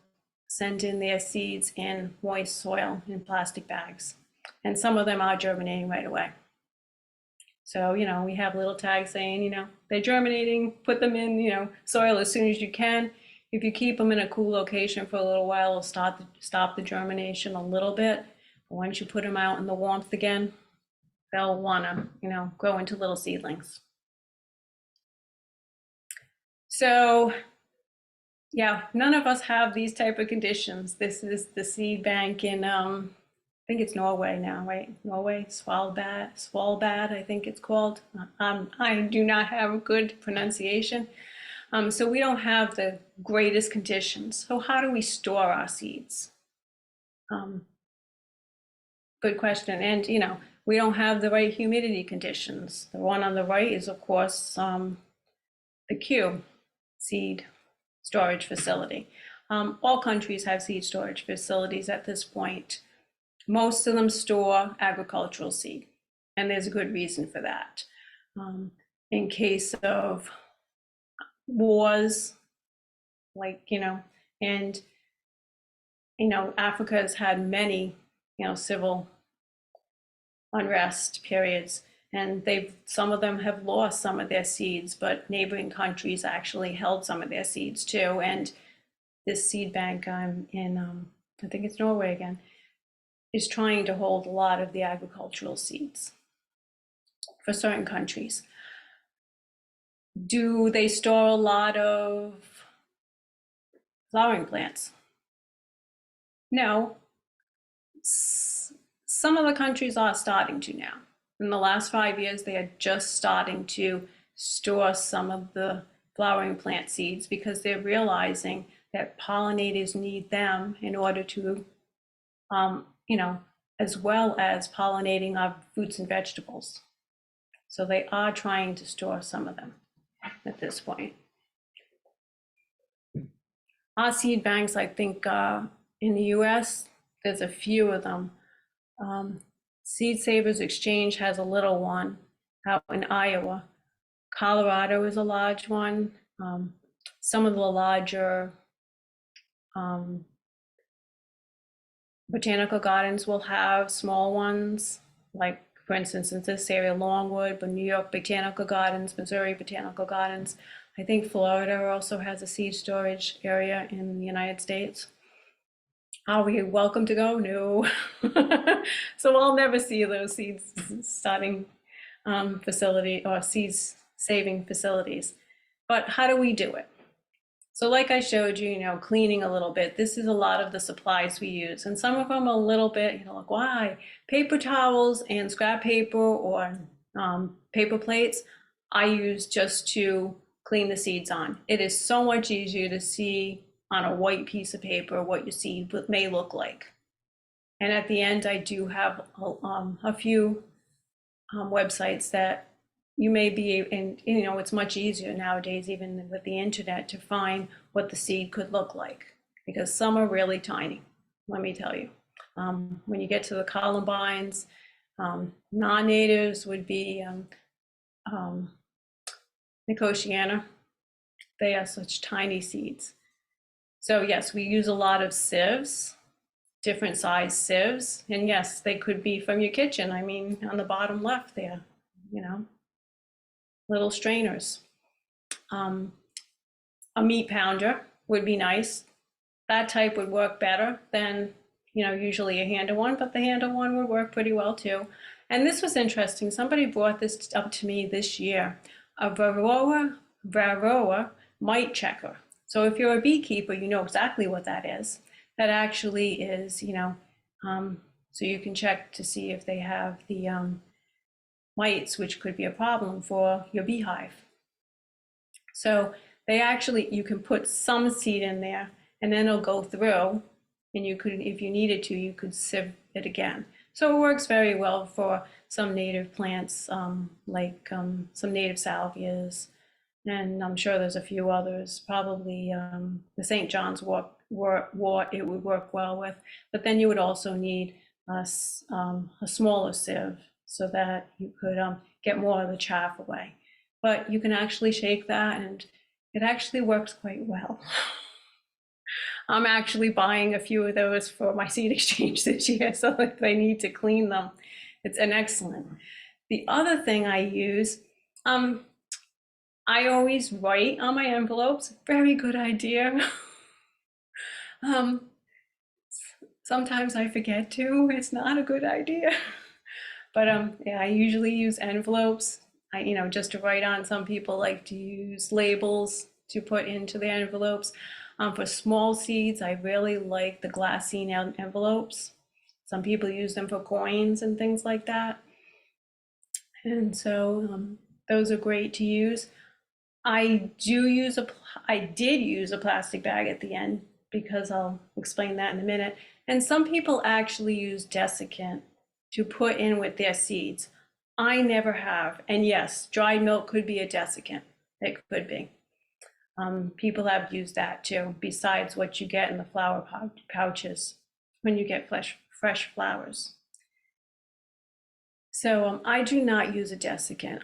Speaker 6: send in their seeds in moist soil in plastic bags. And some of them are germinating right away. So, we have little tags saying, they're germinating, put them in, soil as soon as you can. If you keep them in a cool location for a little while, it'll stop the germination a little bit. But once you put them out in the warmth again, they'll want to, grow into little seedlings. So, yeah, none of us have these type of conditions. This is the seed bank in, I think it's Norway now, right? Norway, Svalbard, I think it's called. I do not have a good pronunciation. So we don't have the greatest conditions. So how do we store our seeds? Good question. And, we don't have the right humidity conditions. The one on the right is, of course, the Q seed storage facility. All countries have seed storage facilities at this point. Most of them store agricultural seed, and there's a good reason for that. In case of wars, and, Africa has had many, civil unrest periods, and some of them have lost some of their seeds, but neighboring countries actually held some of their seeds too. And this seed bank in, I think it's Norway again, is trying to hold a lot of the agricultural seeds for certain countries. Do they store a lot of flowering plants? No. Some of the countries are starting to now. In the last 5 years, they are just starting to store some of the flowering plant seeds because they're realizing that pollinators need them in order to, as well as pollinating our fruits and vegetables. So they are trying to store some of them at this point. Our seed banks, I think in the US, there's a few of them. Seed Savers Exchange has a little one out in Iowa. Colorado is a large one. Some of the larger botanical gardens will have small ones, like for instance, in this area, Longwood, but New York Botanical Gardens, Missouri Botanical Gardens. I think Florida also has a seed storage area in the United States. Are we welcome to go? No. So I'll never see those seeds starting facility or seeds saving facilities. But how do we do it? So like I showed you, cleaning a little bit, this is a lot of the supplies we use. And some of them a little bit, like why? Paper towels and scrap paper or paper plates, I use just to clean the seeds on. It is so much easier to see on a white piece of paper what your seed may look like. And at the end, I do have a few websites that you may be, and it's much easier nowadays, even with the internet, to find what the seed could look like, because some are really tiny, let me tell you. When you get to the columbines, non-natives would be Nicotiana, They are such tiny seeds. So yes, we use a lot of sieves, different size sieves. And yes, they could be from your kitchen. I mean, on the bottom left there, you know, little strainers. A meat pounder would be nice. That type would work better than, you know, usually a handle one, but the handle one would work pretty well too. And this was interesting. Somebody brought this up to me this year, a Varroa mite checker. So if you're a beekeeper, you know exactly what that is. That actually is, you know, so you can check to see if they have the mites, which could be a problem for your beehive. So they actually, you can put some seed in there and then it'll go through, and you could, if you needed to, you could sieve it again. So it works very well for some native plants, like some native salvias, and I'm sure there's a few others, probably the St. John's wort it would work well with, but then you would also need a smaller sieve so that you could get more of the chaff away. But you can actually shake that and it actually works quite well. I'm actually buying a few of those for my seed exchange this year, so if I need to clean them, it's an excellent. The other thing I use, I always write on my envelopes, very good idea. Sometimes I forget to, it's not a good idea. But yeah, I usually use envelopes. You know, just to write on. Some people like to use labels to put into the envelopes. For small seeds, I really like the glassine envelopes. Some people use them for coins and things like that. And so those are great to use. I did use a plastic bag at the end because I'll explain that in a minute. And some people actually use desiccant to put in with their seeds. I never have. And yes, dried milk could be a desiccant. It could be. People have used that too, besides what you get in the flower pouches when you get fresh flowers. So I do not use a desiccant.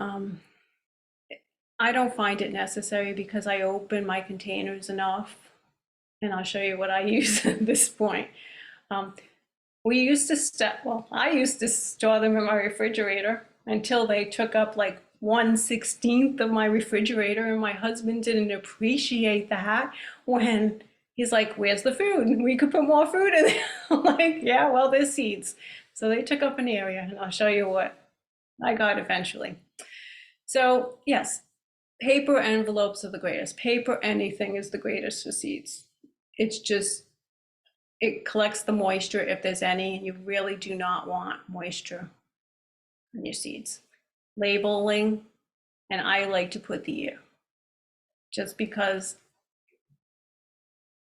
Speaker 6: I don't find it necessary because I open my containers enough, and I'll show you what I use at this point. We used to I used to store them in my refrigerator until they took up like 1/16 of my refrigerator, and my husband didn't appreciate that when he's like, where's the food? We could put more food in there. I'm like, yeah, well, there's seeds. So they took up an area, and I'll show you what I got eventually. So yes, paper envelopes are the greatest. Paper anything is the greatest for seeds. It's just, it collects the moisture if there's any, and you really do not want moisture in your seeds. Labeling, and I like to put the year, just because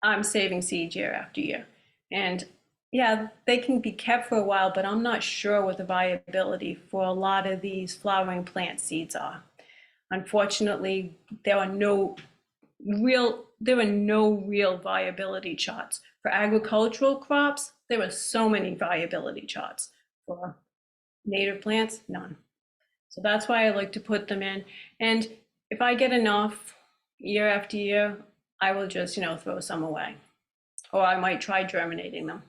Speaker 6: I'm saving seeds year after year. And yeah, they can be kept for a while, but I'm not sure what the viability for a lot of these flowering plant seeds are. Unfortunately, there are no real viability charts. For agricultural crops, there are so many viability charts. For native plants, none. So that's why I like to put them in. And if I get enough year after year, I will just, you know, throw some away. Or I might try germinating them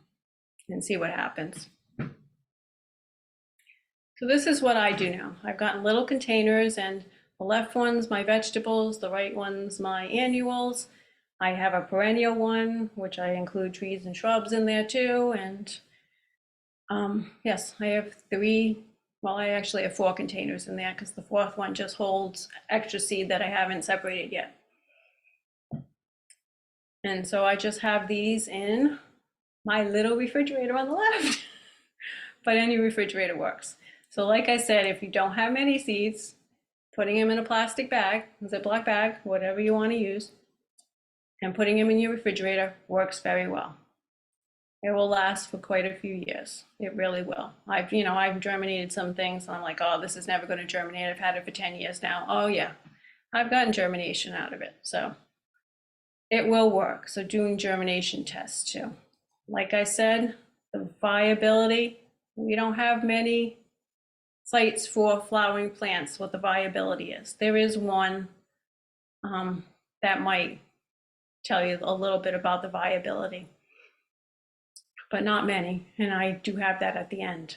Speaker 6: and see what happens. So this is what I do now. I've gotten little containers, and the left one's my vegetables, the right one's my annuals. I have a perennial one, which I include trees and shrubs in there too. And yes, I have I actually have 4 containers in there because the 4th one just holds extra seed that I haven't separated yet. And so I just have these in my little refrigerator on the left, but any refrigerator works. So like I said, if you don't have many seeds, putting them in a plastic bag, Ziploc bag, whatever you want to use, and putting them in your refrigerator works very well. It will last for quite a few years. It really will. I've germinated some things and I'm like, oh, this is never going to germinate. I've had it for 10 years now. Oh yeah, I've gotten germination out of it. So it will work. So doing germination tests too. Like I said, the viability, we don't have many sites for flowering plants, what the viability is. There is one that might tell you a little bit about the viability, but not many. And I do have that at the end.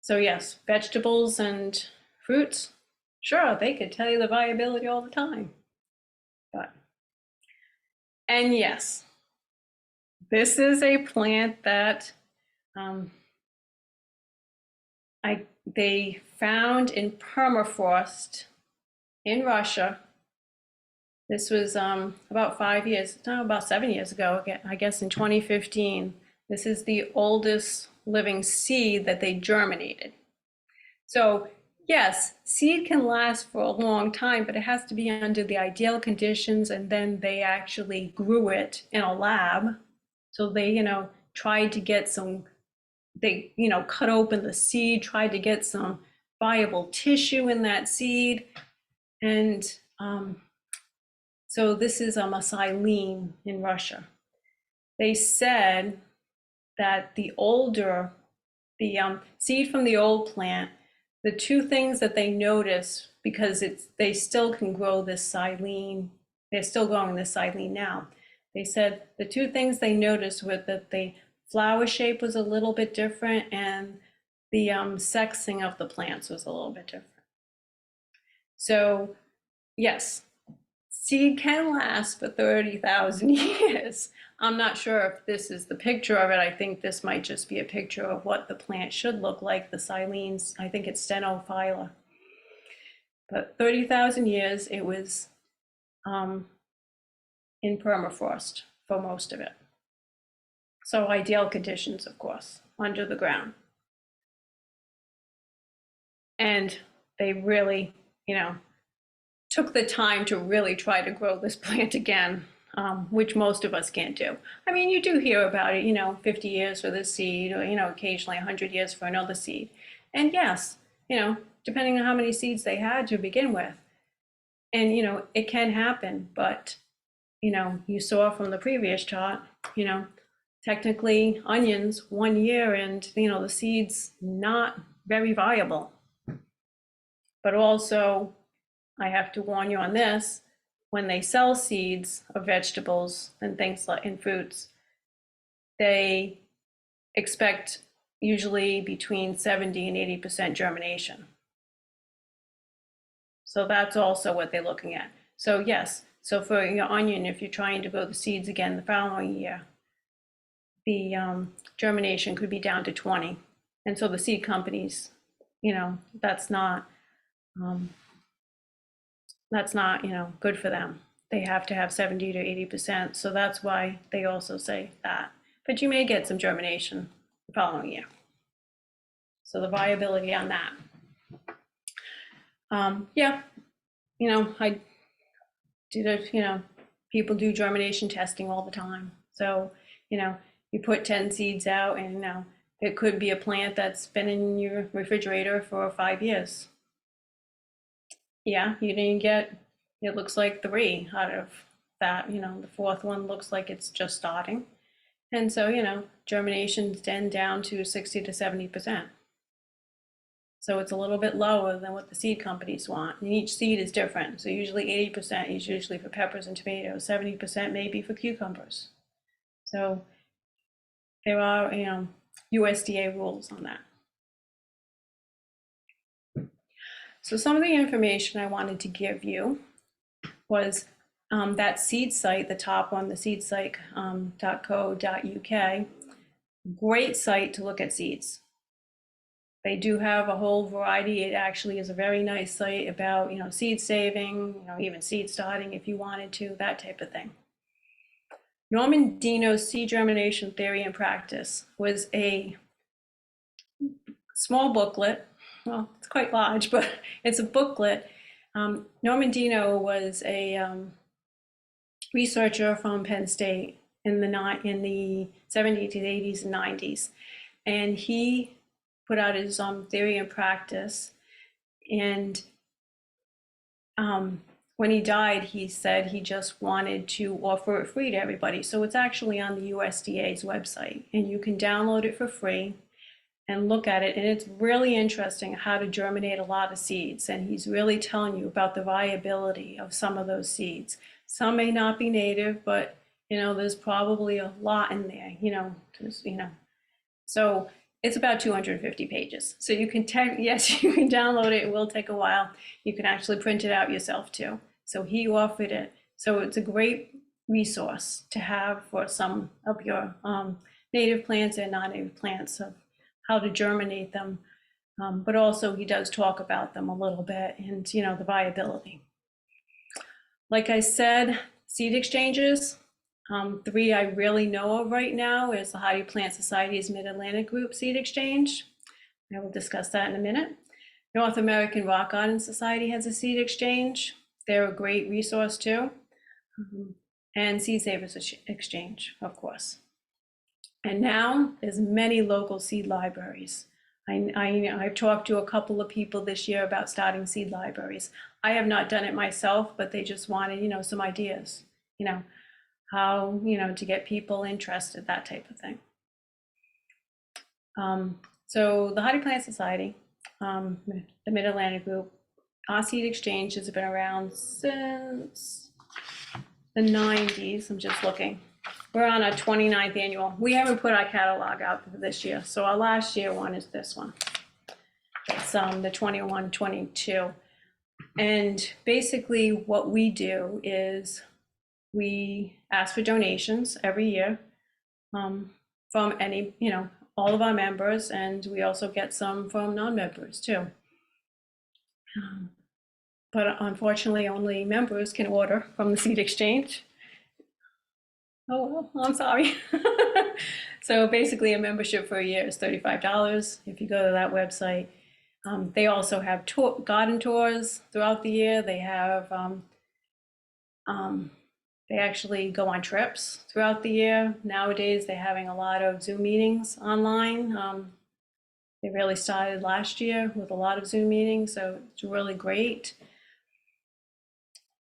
Speaker 6: So yes, vegetables and fruits, sure, they could tell you the viability all the time. And yes, this is a plant that they found in permafrost in Russia. This was about 7 years ago, I guess in 2015. This is the oldest living seed that they germinated. So yes, seed can last for a long time, but it has to be under the ideal conditions, and then they actually grew it in a lab. So they, tried to get they cut open the seed, tried to get some viable tissue in that seed. And so this is a mycelium in Russia. They said that the seed from the old plant, the two things that they noticed, because they still can grow this silene, they're still growing this silene now. They said the two things they noticed were that the flower shape was a little bit different and the sexing of the plants was a little bit different. So yes, seed can last for 30,000 years. I'm not sure if this is the picture of it. I think this might just be a picture of what the plant should look like, the silenes. I think it's Stenophylla. But 30,000 years, it was in permafrost for most of it. So ideal conditions, of course, under the ground. And they really, took the time to really try to grow this plant again, which most of us can't do. I mean, you do hear about it, 50 years for this seed, or, occasionally 100 years for another seed. And yes, depending on how many seeds they had to begin with. And, it can happen, but, you saw from the previous chart, technically onions 1 year and, the seed's not very viable. But also, I have to warn you on this, when they sell seeds of vegetables and things like in fruits, they expect usually between 70 and 80% germination. So that's also what they're looking at. So yes, so for your onion, if you're trying to grow the seeds again the following year, the germination could be down to 20. And so the seed companies, that's not good for them. They have to have 70 to 80%. So that's why they also say that. But you may get some germination the following year. So the viability on that. Yeah, I did it, people do germination testing all the time. So, you put 10 seeds out and it could be a plant that's been in your refrigerator for 5 years. Yeah, you didn't get, it looks like 3 out of that, the fourth one looks like it's just starting. And so, germination's then down to 60 to 70%. So it's a little bit lower than what the seed companies want. And each seed is different. So usually 80% is usually for peppers and tomatoes, 70% maybe for cucumbers. So there are, USDA rules on that. So some of the information I wanted to give you was that seed site, the top one, the seedsite.co.uk, great site to look at seeds. They do have a whole variety. It actually is a very nice site about, seed saving, even seed starting if you wanted to, that type of thing. Norman Dino's Seed Germination Theory and Practice was a small booklet. Well, it's quite large, but it's a booklet. Norman Dino was a researcher from Penn State in the 70s, 80s, and 90s. And he put out his theory and practice. And when he died, he said he just wanted to offer it free to everybody. So it's actually on the USDA's website, and you can download it for free and look at it. And it's really interesting how to germinate a lot of seeds. And he's really telling you about the viability of some of those seeds. Some may not be native, but there's probably a lot in there, So it's about 250 pages. So you can yes, you can download it. It will take a while. You can actually print it out yourself too. So he offered it. So it's a great resource to have for some of your native plants and non-native plants, of how to germinate them. But also he does talk about them a little bit, and the viability. Like I said, seed exchanges, 3 I really know of right now is the Hardy Plant Society's Mid-Atlantic Group Seed Exchange. I will discuss that in a minute. North American Rock Garden Society has a seed exchange. They're a great resource too. And Seed Savers Exchange, of course. And now there's many local seed libraries. I've talked to a couple of people this year about starting seed libraries. I have not done it myself, but they just wanted, some ideas, how, to get people interested, that type of thing. So the Hardy Plant Society, the Mid-Atlantic Group, our seed exchange has been around since the 90s. I'm just looking. We're on our 29th annual. We haven't put our catalog out for this year. So our last year one is this one. It's the 21-22. And basically what we do is we ask for donations every year from any, all of our members, and we also get some from non-members too. But unfortunately, only members can order from the seed exchange. Oh, well, I'm sorry. So basically a membership for a year is $35 if you go to that website. They also have garden tours throughout the year. They have, they actually go on trips throughout the year. Nowadays, they're having a lot of Zoom meetings online. They really started last year with a lot of Zoom meetings, so it's really great.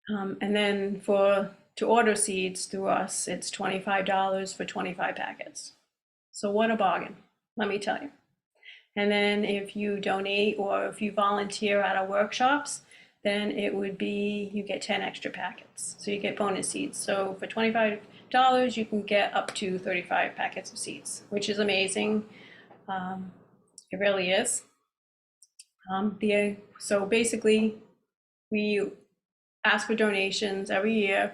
Speaker 6: And then to order seeds through us, it's $25 for 25 packets. So what a bargain, let me tell you. And then if you donate or if you volunteer at our workshops, then it would be, you get 10 extra packets. So you get bonus seeds. So for $25, you can get up to 35 packets of seeds, which is amazing. It really is. So basically, we ask for donations every year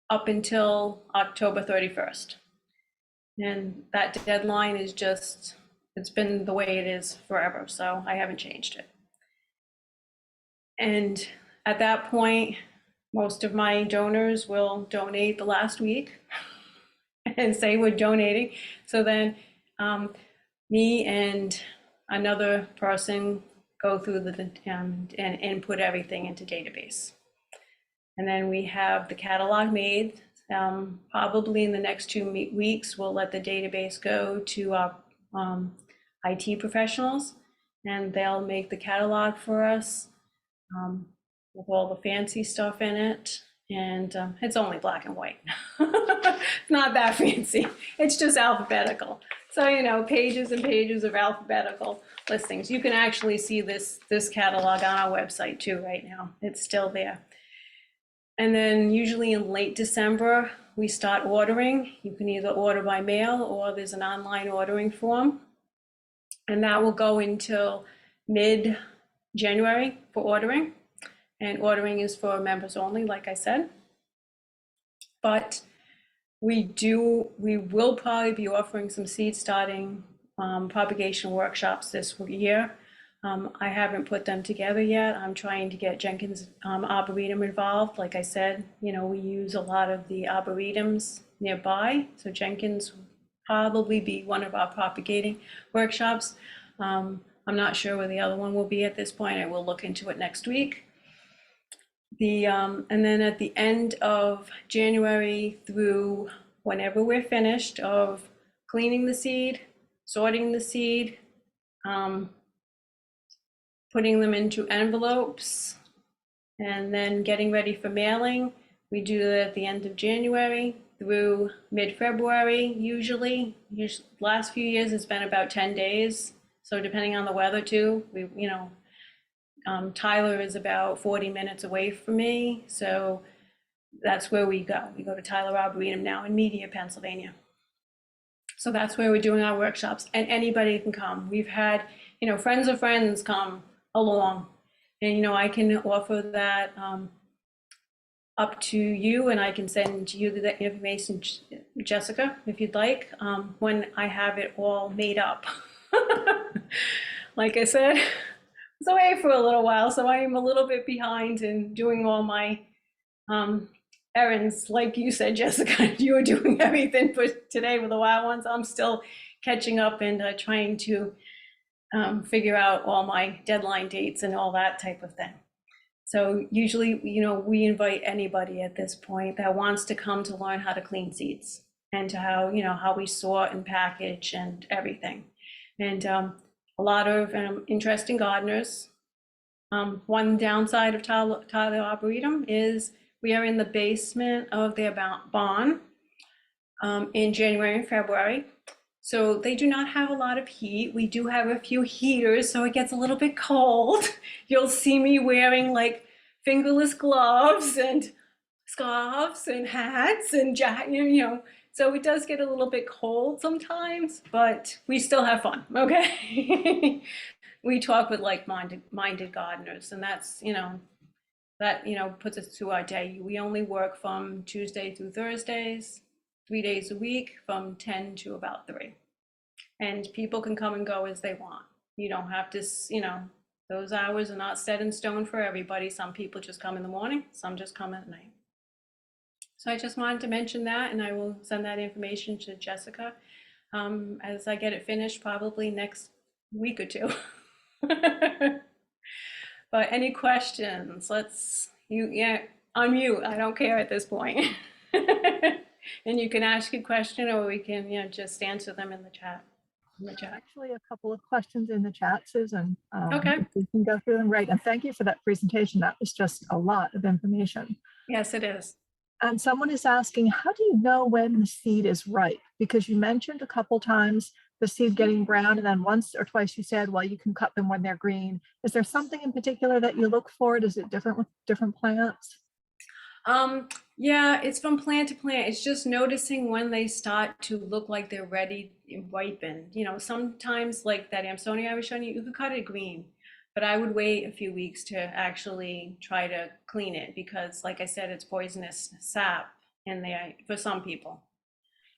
Speaker 6: up until October 31st. And that deadline is just, it's been the way it is forever, so I haven't changed it. And at that point, most of my donors will donate the last week and say we're donating. So then me and another person go through the and input everything into database. And then we have the catalog made. Probably in the next 2 weeks, we'll let the database go to our IT professionals, and they'll make the catalog for us with all the fancy stuff in it. And it's only black and white. It's not that fancy. It's just alphabetical. So, pages and pages of alphabetical listings. You can actually see this catalog on our website too right now. It's still there. And then usually in late December, we start ordering. You can either order by mail or there's an online ordering form. And that will go until mid-January for ordering. And ordering is for members only, like I said. But we will probably be offering some seed starting propagation workshops this year. I haven't put them together yet. I'm trying to get Jenkins Arboretum involved. Like I said, we use a lot of the arboretums nearby. So Jenkins will probably be one of our propagating workshops. I'm not sure where the other one will be at this point. I will look into it next week. And then at the end of January through whenever we're finished of cleaning the seed, sorting the seed, putting them into envelopes, and then getting ready for mailing. We do that at the end of January through mid-February, usually. Last few years it's been about 10 days. So depending on the weather too, Tyler is about 40 minutes away from me. So that's where we go. We go to Tyler Arboretum now in Media, Pennsylvania. So that's where we're doing our workshops, and anybody can come. We've had, friends of friends come along, and, I can offer that up to you, and I can send you the information, Jessica, if you'd like, when I have it all made up. Like I said, I was away for a little while, so I am a little bit behind in doing all my errands. Like you said, Jessica, you were doing everything for today with the wild ones. I'm still catching up and trying to figure out all my deadline dates and all that type of thing. So usually, we invite anybody at this point that wants to come to learn how to clean seeds and to how we sort and package and everything. And a lot of interesting gardeners. One downside of Tyler Arboretum is we are in the basement of their barn in January and February. So they do not have a lot of heat. We do have a few heaters, so it gets a little bit cold. You'll see me wearing like fingerless gloves and scarves and hats and so it does get a little bit cold sometimes, but we still have fun, okay? We talk with like-minded gardeners, and that's, that puts us through our day. We only work from Tuesday through Thursdays, 3 days a week from 10 to about 3. And people can come and go as they want. You don't have to, those hours are not set in stone for everybody. Some people just come in the morning, some just come at night. So I just wanted to mention that, and I will send that information to Jessica as I get it finished, probably next week or two. But any questions? Unmute. I don't care at this point. And you can ask a question, or we can, just answer them in the chat.
Speaker 7: Actually, a couple of questions in the chat, Susan.
Speaker 6: Okay.
Speaker 7: If we can go through them, right? And thank you for that presentation. That was just a lot of information.
Speaker 6: Yes, it is.
Speaker 7: And someone is asking, how do you know when the seed is ripe? Because you mentioned a couple times the seed getting brown, and then once or twice you said, well, you can cut them when they're green. Is there something in particular that you look for? Is it different with different plants?
Speaker 6: Yeah, it's from plant to plant. It's just noticing when they start to look like they're ready and ripen. Sometimes like that Amsonia I was showing you, you could cut it green, but I would wait a few weeks to actually try to clean it because, like I said, it's poisonous sap in there for some people.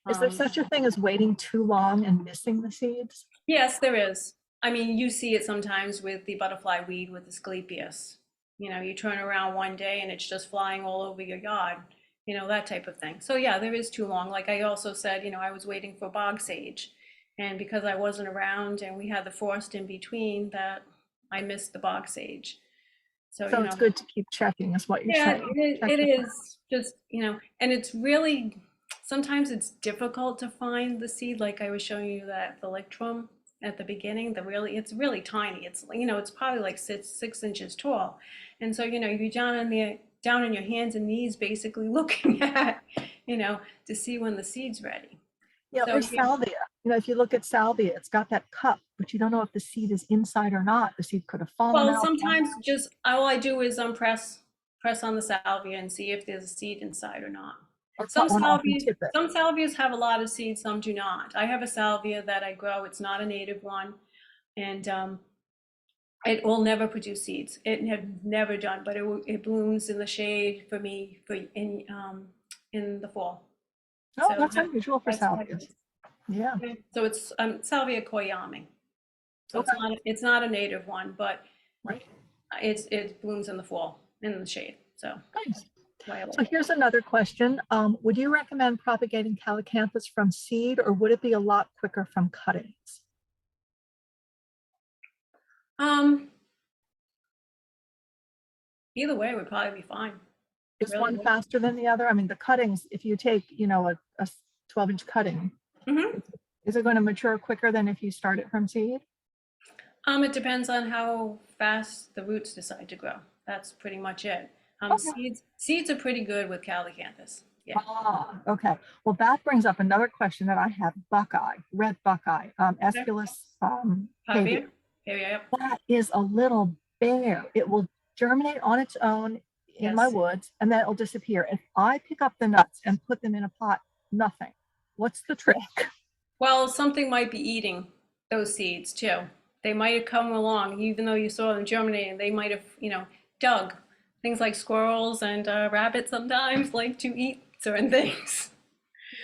Speaker 7: Is there such a thing as waiting too long and missing the seeds?
Speaker 6: Yes, there is. I mean, you see it sometimes with the butterfly weed with the Asclepias. You turn around one day and it's just flying all over your yard, that type of thing. So yeah, there is too long. Like I also said, I was waiting for bog sage, and because I wasn't around and we had the frost in between, that I missed the bog sage. So
Speaker 7: it's good to keep checking is what you're saying.
Speaker 6: It is just, and it's really, sometimes it's difficult to find the seed. Like I was showing you that Electrum at the beginning, it's really tiny. It's, it's probably like 6 inches tall. And so, you're down on your hands and knees, basically looking at, to see when the seed's ready.
Speaker 7: Yeah,
Speaker 6: So,
Speaker 7: or salvia. If you look at salvia, it's got that cup, but you don't know if the seed is inside or not. The seed could have fallen out.
Speaker 6: Well, sometimes just all I do is press on the salvia and see if there's a seed inside or not. Some salvias have a lot of seeds, some do not. I have a salvia that I grow. It's not a native one, and it will never produce seeds. It had never done, but it blooms in the shade for me in the fall.
Speaker 7: Oh,
Speaker 6: So
Speaker 7: that's unusual for
Speaker 6: that's
Speaker 7: salvias. Yeah.
Speaker 6: So it's Salvia koyami. So
Speaker 7: Okay.
Speaker 6: it's not a native one, but
Speaker 7: Right.
Speaker 6: it blooms in the fall in the shade. So
Speaker 7: Nice.
Speaker 6: why I like
Speaker 7: So
Speaker 6: it.
Speaker 7: here's another question. Would you recommend propagating Calycanthus from seed, or would it be a lot quicker from cuttings?
Speaker 6: Either way would probably be fine.
Speaker 7: Is
Speaker 6: Really
Speaker 7: one
Speaker 6: would.
Speaker 7: faster than the other? I mean, the cuttings, if you take, a 12-inch cutting,
Speaker 6: Mhm.
Speaker 7: is it going to mature quicker than if you start it from seed?
Speaker 6: It depends on how fast the roots decide to grow. That's pretty much it.
Speaker 7: Okay.
Speaker 6: Seeds are pretty good with Calycanthus. Yeah.
Speaker 7: Ah, okay. Well, that brings up another question that I have. Buckeye, red buckeye, Aesculus pavia.
Speaker 6: Yep.
Speaker 7: That is a little bear. It will germinate on its own. in my
Speaker 6: Yes.
Speaker 7: woods and then it'll disappear. If I pick up the nuts and put them in a pot, nothing. What's the trick?
Speaker 6: Well, something might be eating those seeds too. They might have come along, even though you saw them germinating, they might have, dug. Things like squirrels and rabbits sometimes like to eat certain things.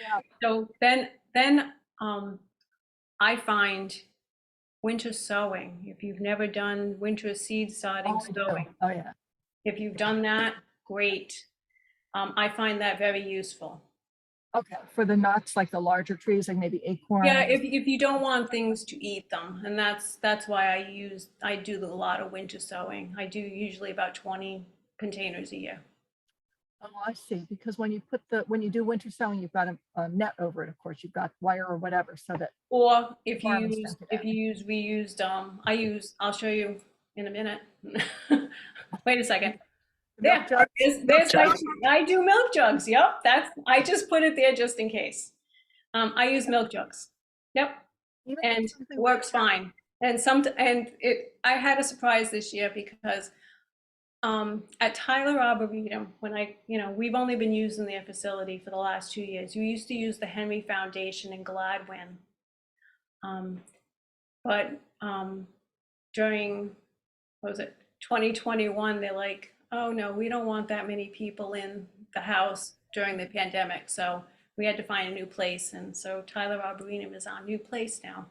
Speaker 7: Yeah.
Speaker 6: So then I find winter sowing, if you've never done winter seed starting
Speaker 7: Oh, I do.
Speaker 6: sowing,
Speaker 7: Oh, yeah.
Speaker 6: if you've done that, great. I find that very useful.
Speaker 7: Okay. For the nuts, like the larger trees, like maybe acorns.
Speaker 6: Yeah, if you don't want things to eat them, and that's why I do a lot of winter sowing. I do usually about 20 containers a year.
Speaker 7: Oh, I see. Because when you do winter sowing, you've got a net over it. Of course, you've got wire or whatever, so that
Speaker 6: Or if you
Speaker 7: farmers
Speaker 6: use
Speaker 7: don't get
Speaker 6: reused, I'll show you in a minute. Wait a second.
Speaker 7: milk
Speaker 6: There,
Speaker 7: jugs.
Speaker 6: there's I do milk jugs. Yep, I just put it there just in case. I use milk jugs. Yep.
Speaker 7: Even
Speaker 6: And
Speaker 7: something
Speaker 6: works
Speaker 7: like
Speaker 6: fine. And I had a surprise this year because at Tyler Arboretum, we've only been using their facility for the last 2 years. We used to use the Henry Foundation in Gladwin. But during, what was it, 2021, they're like, oh no, we don't want that many people in the house during the pandemic. So we had to find a new place. And so Tyler Arboretum is our new place now.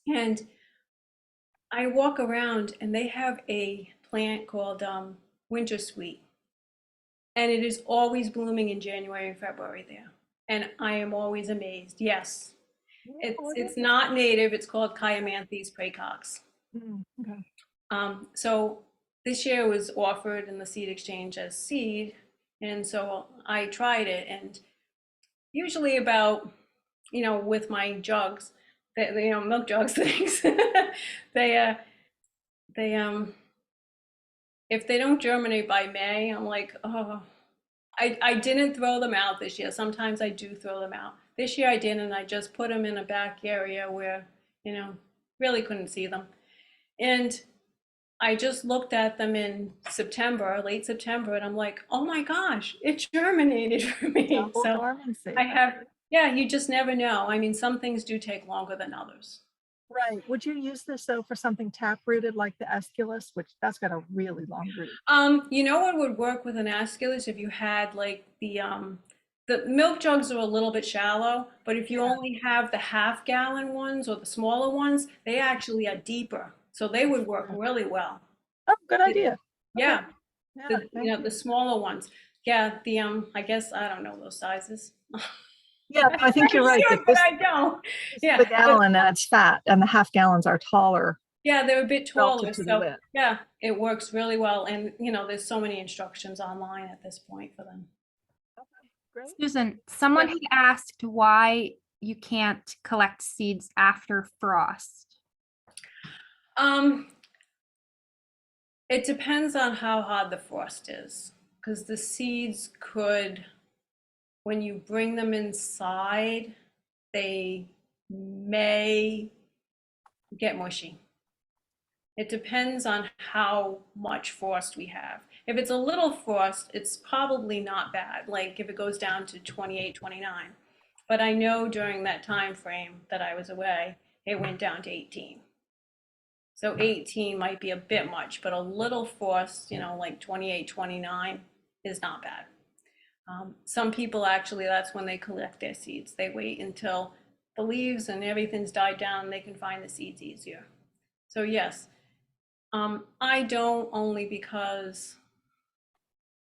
Speaker 6: And I walk around and they have a plant called winter sweet. And it is always blooming in January and February there. And I am always amazed. Yes, it's not native. It's called Chiamanthes praecox.
Speaker 7: Okay.
Speaker 6: So this year was offered in the seed exchange as seed. And so I tried it, and usually about, with my jugs, milk jugs things, they if they don't germinate by May, I'm like, oh, I didn't throw them out this year. Sometimes I do throw them out. This year I didn't. I just put them in a back area where, really couldn't see them. And I just looked at them in September, late September, and I'm like, oh my gosh, it germinated for me.
Speaker 7: Double
Speaker 6: So
Speaker 7: dormancy.
Speaker 6: you just never know. I mean, some things do take longer than others.
Speaker 7: Right. Would you use this though for something tap rooted like the Aesculus, which that's got a really long root?
Speaker 6: You know what would work with an Aesculus if you had like the milk jugs are a little bit shallow, but if you only have the half-gallon ones or the smaller ones, they actually are deeper. So they would work really well.
Speaker 7: Oh, good idea.
Speaker 6: Yeah.
Speaker 7: Yeah, thank
Speaker 6: The smaller ones. Yeah, I guess I don't know those sizes.
Speaker 7: yeah, I think you're right.
Speaker 6: Sure,
Speaker 7: That
Speaker 6: but
Speaker 7: this
Speaker 6: I don't.
Speaker 7: is
Speaker 6: Yeah.
Speaker 7: the gallon and it's fat, and the half gallons are taller.
Speaker 6: Yeah, they're a bit taller.
Speaker 7: relative to the
Speaker 6: So
Speaker 7: width.
Speaker 6: yeah, it works really well. And there's so many instructions online at this point for them.
Speaker 7: Great.
Speaker 1: Susan, someone
Speaker 6: Yeah.
Speaker 1: had asked why you can't collect seeds after frost.
Speaker 6: It depends on how hard the frost is, because the seeds could, when you bring them inside, they may get mushy. It depends on how much frost we have. If it's a little frost, it's probably not bad, like if it goes down to 28, 29. But I know during that time frame that I was away, it went down to 18. So 18 might be a bit much, but a little frost, like 28, 29 is not bad. Some people actually, that's when they collect their seeds. They wait until the leaves and everything's died down, and they can find the seeds easier. So yes, I don't, only because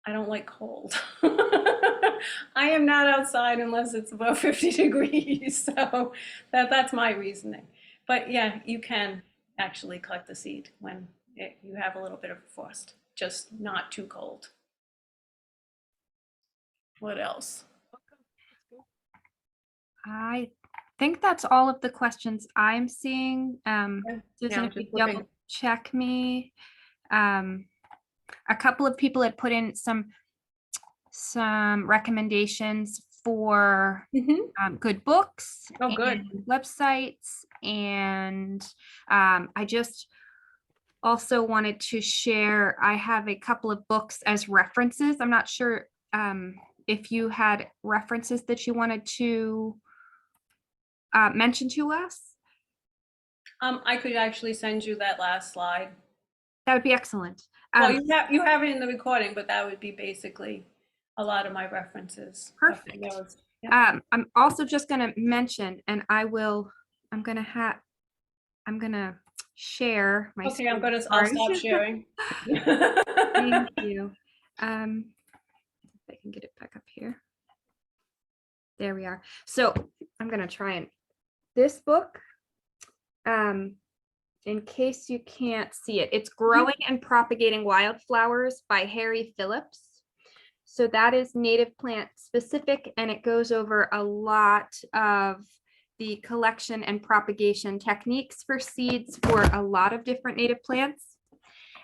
Speaker 6: I don't like cold. I am not outside unless it's above 50 degrees. So that's my reasoning. But yeah, you can actually collect the seed when you have a little bit of frost, just not too cold. What else?
Speaker 1: I think that's all of the questions I'm seeing. Susan,
Speaker 6: I'm
Speaker 1: if you
Speaker 6: just looking.
Speaker 1: double check me. A couple of people had put in some recommendations for good books.
Speaker 6: Oh, good.
Speaker 1: and websites, and I just also wanted to share, I have a couple of books as references. I'm not sure if you had references that you wanted to mention to us.
Speaker 6: I could actually send you that last slide.
Speaker 1: That would be excellent.
Speaker 6: Well, you have it in the recording, but that would be basically a lot of my references.
Speaker 1: Perfect.
Speaker 6: Those. Yeah.
Speaker 1: I'm also just going to mention, and I'm going to share my
Speaker 6: Okay,
Speaker 1: screen.
Speaker 6: I'll
Speaker 1: Sorry.
Speaker 6: stop sharing.
Speaker 1: Thank you. If I can get it back up here. There we are. So I'm going to try and this book, in case you can't see it, it's Growing and Propagating Wildflowers by Harry Phillips. So that is native plant specific, and it goes over a lot of the collection and propagation techniques for seeds for a lot of different native plants.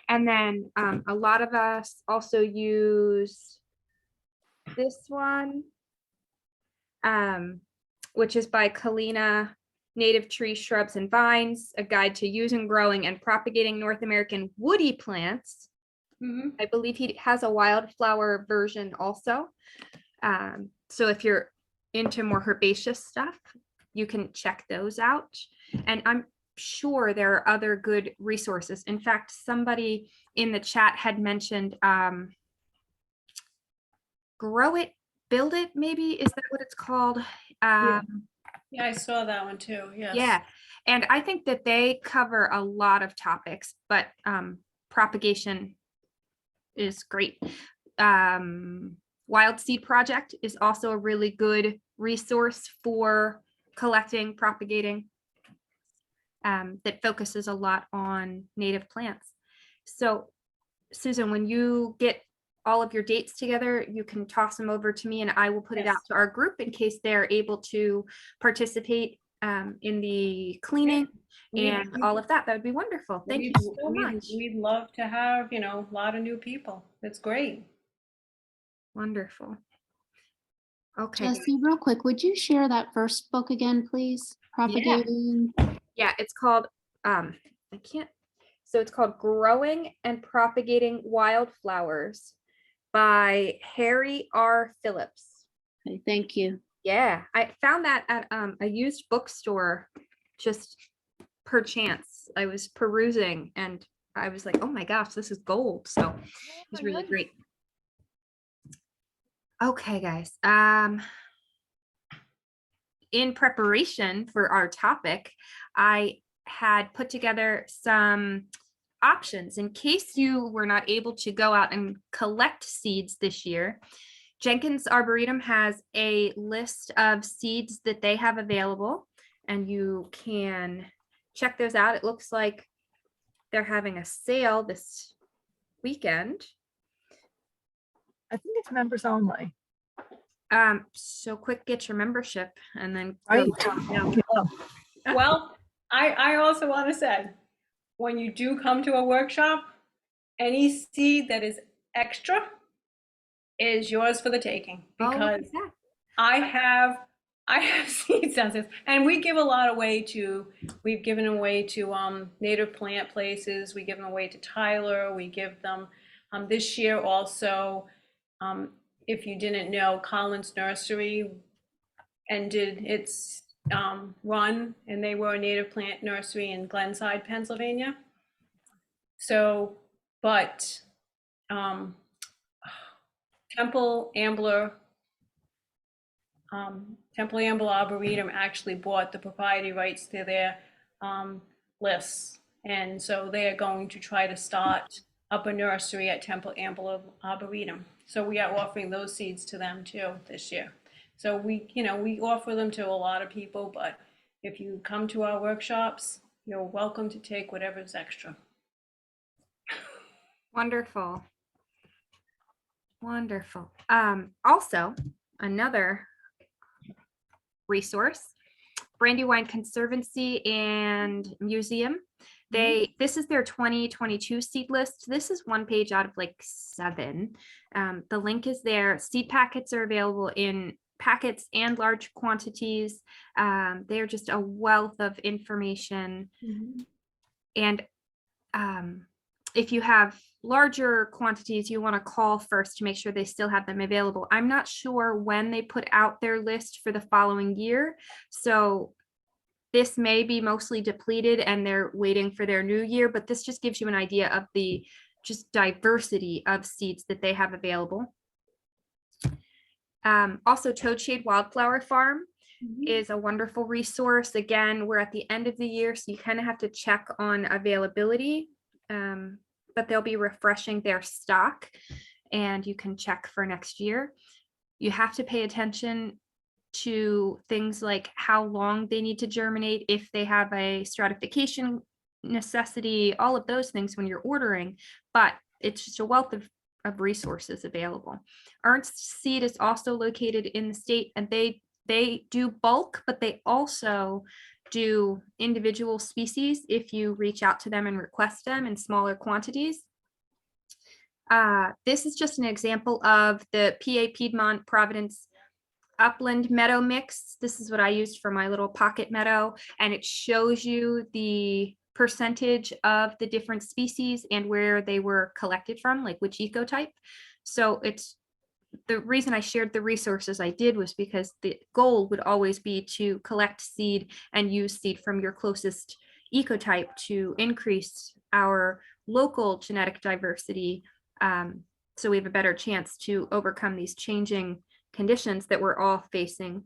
Speaker 1: And then a lot of us also use this one, which is by Kalina, Native Trees, Shrubs, and Vines, a guide to using, growing, and propagating North American woody plants.
Speaker 6: Mhm.
Speaker 1: I believe he has a wildflower version also. So if you're into more herbaceous stuff, you can check those out. And I'm sure there are other good resources. In fact, somebody in the chat had mentioned Grow It, Build It, maybe, is that what it's called?
Speaker 6: Yeah, I saw that one too. Yes.
Speaker 1: Yeah, and I think that they cover a lot of topics, but propagation is great. Wild Seed Project is also a really good resource for collecting, propagating, that focuses a lot on native plants. So Susan, when you get all of your dates together, you can toss them over to me and I will put it out
Speaker 6: Yes.
Speaker 1: to our group in case they're able to participate in the cleaning and all of that. That would be wonderful. Thank you so much.
Speaker 6: We'd love to have, a lot of new people. That's great.
Speaker 1: Wonderful. Okay.
Speaker 5: Jesse, real quick, would you share that first book again, please? Propagating.
Speaker 1: Yeah, it's called, it's called Growing and Propagating Wildflowers by Harry R. Phillips.
Speaker 5: Okay, thank you.
Speaker 1: Yeah, I found that at a used bookstore just per chance. I was perusing and I was like, oh my gosh, this is gold. So it was really great. Okay, guys. In preparation for our topic, I had put together some options in case you were not able to go out and collect seeds this year. Jenkins Arboretum has a list of seeds that they have available, and you can check those out. It looks like they're having a sale this weekend.
Speaker 7: I think it's members only.
Speaker 1: So quick, get your membership and then
Speaker 7: Right.
Speaker 1: go.
Speaker 7: Yeah.
Speaker 6: Well, I also want to say, when you do come to a workshop, any seed that is extra is yours for the taking,
Speaker 1: Oh, look at
Speaker 6: because
Speaker 1: that.
Speaker 6: I have seeds downstairs, and we give a lot away to, we've given away to native plant places, we give them away to Tyler, we give them this year also, if you didn't know, Collins Nursery ended its run, and they were a native plant nursery in Glenside, Pennsylvania. So, but Temple Ambler Arboretum actually bought the propriety rights to their lists. And so they are going to try to start up a nursery at Temple Ambler Arboretum. So we are offering those seeds to them too this year. So we offer them to a lot of people, but if you come to our workshops, you're welcome to take whatever's extra.
Speaker 1: Wonderful. Wonderful. Also, another resource, Brandywine Conservancy and Museum. This is their 2022 seed list. This is one page out of like 7. The link is there. Seed packets are available in packets and large quantities. They're just a wealth of information. And if you have larger quantities, you want to call first to make sure they still have them available. I'm not sure when they put out their list for the following year. So this may be mostly depleted and they're waiting for their new year, but this just gives you an idea of the just diversity of seeds that they have available. Also, Toadshade Wildflower Farm is a wonderful resource. Again, we're at the end of the year, so you kind of have to check on availability, but they'll be refreshing their stock and you can check for next year. You have to pay attention to things like how long they need to germinate, if they have a stratification necessity, all of those things when you're ordering, but it's just a wealth of resources available. Ernst Seed is also located in the state, and they do bulk, but they also do individual species if you reach out to them and request them in smaller quantities. This is just an example of the PA Piedmont Providence Upland Meadow Mix. This is what I used for my little pocket meadow, and it shows you the percentage of the different species and where they were collected from, like which ecotype. So it's the reason I shared the resources I did was because the goal would always be to collect seed and use seed from your closest ecotype to increase our local genetic diversity, so we have a better chance to overcome these changing conditions that we're all facing.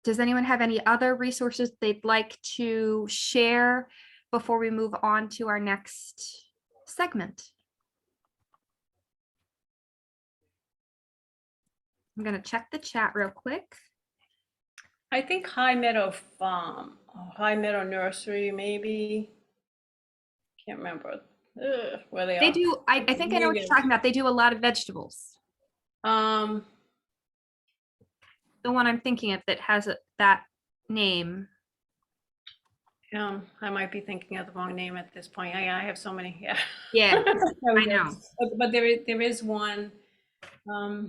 Speaker 1: Does anyone have any other resources they'd like to share before we move on to our next segment? I'm going to check the chat real quick.
Speaker 6: I think High Meadow Farm, or High Meadow Nursery, maybe. Can't remember where they
Speaker 1: They
Speaker 6: are.
Speaker 1: do, I think I know what you're talking about. They do a lot of vegetables. The one I'm thinking of that has that name.
Speaker 6: I might be thinking of the wrong name at this point. I have so many. Yeah.
Speaker 1: Yeah, I know.
Speaker 6: But there is one. I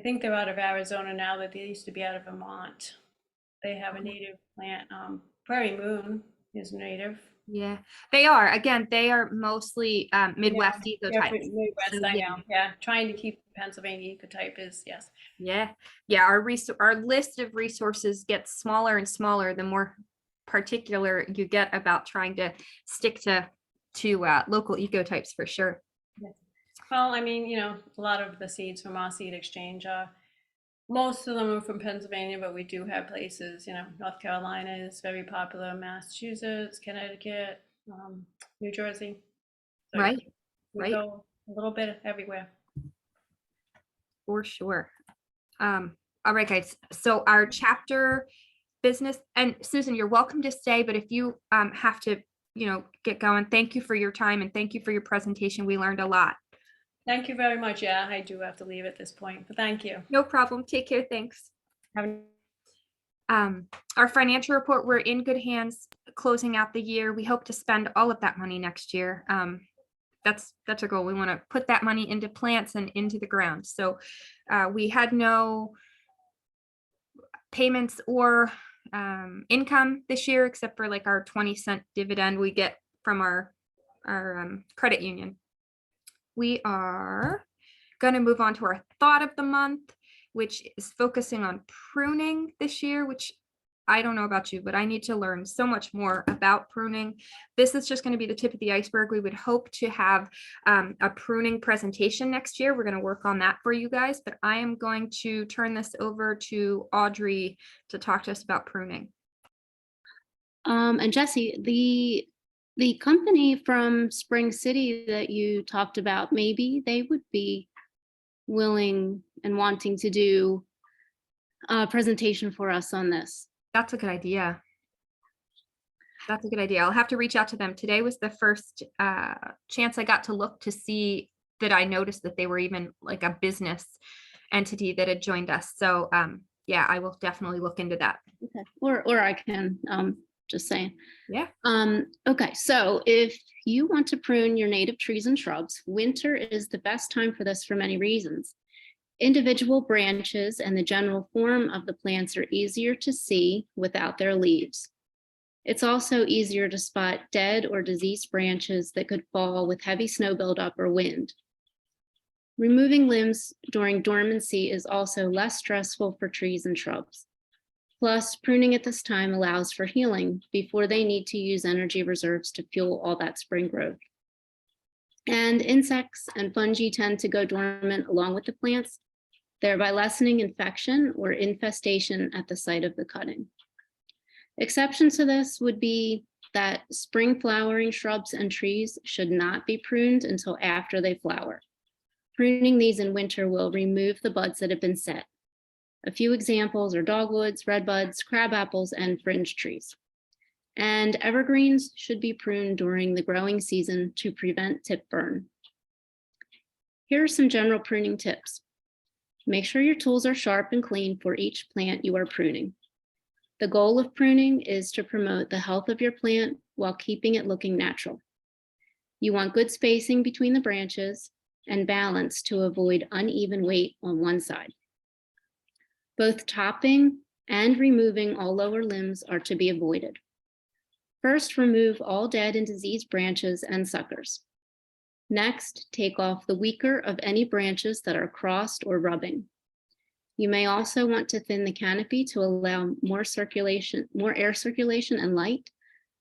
Speaker 6: think they're out of Arizona now. That they used to be out of Vermont. They have a native plant. Prairie Moon is native.
Speaker 1: Yeah, they are. Again, they are mostly Midwest ecotypes.
Speaker 6: Midwest,
Speaker 1: So,
Speaker 6: I
Speaker 1: yeah.
Speaker 6: know. Yeah, trying to keep Pennsylvania ecotype is yes.
Speaker 1: Yeah, our list of resources gets smaller and smaller the more particular you get about trying to stick to local ecotypes for sure.
Speaker 6: Yes. Well, I mean, a lot of the seeds from our seed exchange are, most of them are from Pennsylvania, but we do have places, North Carolina is very popular, Massachusetts, Connecticut, New Jersey. So,
Speaker 1: Right,
Speaker 6: we
Speaker 1: right.
Speaker 6: go a little bit everywhere.
Speaker 1: For sure. All right, guys. So our chapter business, and Susan, you're welcome to stay, but if you have to, get going, thank you for your time and thank you for your presentation. We learned a lot.
Speaker 6: Thank you very much. Yeah, I do have to leave at this point, but thank you.
Speaker 1: No problem. Take care. Thanks.
Speaker 6: Have
Speaker 1: Our financial report, we're in good hands closing out the year. We hope to spend all of that money next year. That's our goal. We want to put that money into plants and into the ground. So we had no payments or income this year, except for like our 20-cent dividend we get from our credit union. We are going to move on to our thought of the month, which is focusing on pruning this year, which I don't know about you, but I need to learn so much more about pruning. This is just going to be the tip of the iceberg. We would hope to have a pruning presentation next year. We're going to work on that for you guys, but I am going to turn this over to Audrey to talk to us about pruning.
Speaker 5: And Jesse, the company from Spring City that you talked about, maybe they would be willing and wanting to do a presentation for us on this.
Speaker 1: That's a good idea. That's a good idea. I'll have to reach out to them. Today was the first chance I got to look to see that I noticed that they were even like a business entity that had joined us. So yeah, I will definitely look into that.
Speaker 5: Okay. Or I can, just saying.
Speaker 1: Yeah.
Speaker 5: Okay, so if you want to prune your native trees and shrubs, winter is the best time for this for many reasons. Individual branches and the general form of the plants are easier to see without their leaves. It's also easier to spot dead or diseased branches that could fall with heavy snow buildup or wind. Removing limbs during dormancy is also less stressful for trees and shrubs. Plus, pruning at this time allows for healing before they need to use energy reserves to fuel all that spring growth. And insects and fungi tend to go dormant along with the plants, thereby lessening infection or infestation at the site of the cutting. Exceptions to this would be that spring flowering shrubs and trees should not be pruned until after they flower. Pruning these in winter will remove the buds that have been set. A few examples are dogwoods, redbuds, crabapples, and fringe trees. And evergreens should be pruned during the growing season to prevent tip burn. Here are some general pruning tips. Make sure your tools are sharp and clean for each plant you are pruning. The goal of pruning is to promote the health of your plant while keeping it looking natural. You want good spacing between the branches and balance to avoid uneven weight on one side. Both topping and removing all lower limbs are to be avoided. First, remove all dead and diseased branches and suckers. Next, take off the weaker of any branches that are crossed or rubbing. You may also want to thin the canopy to allow more air circulation and light,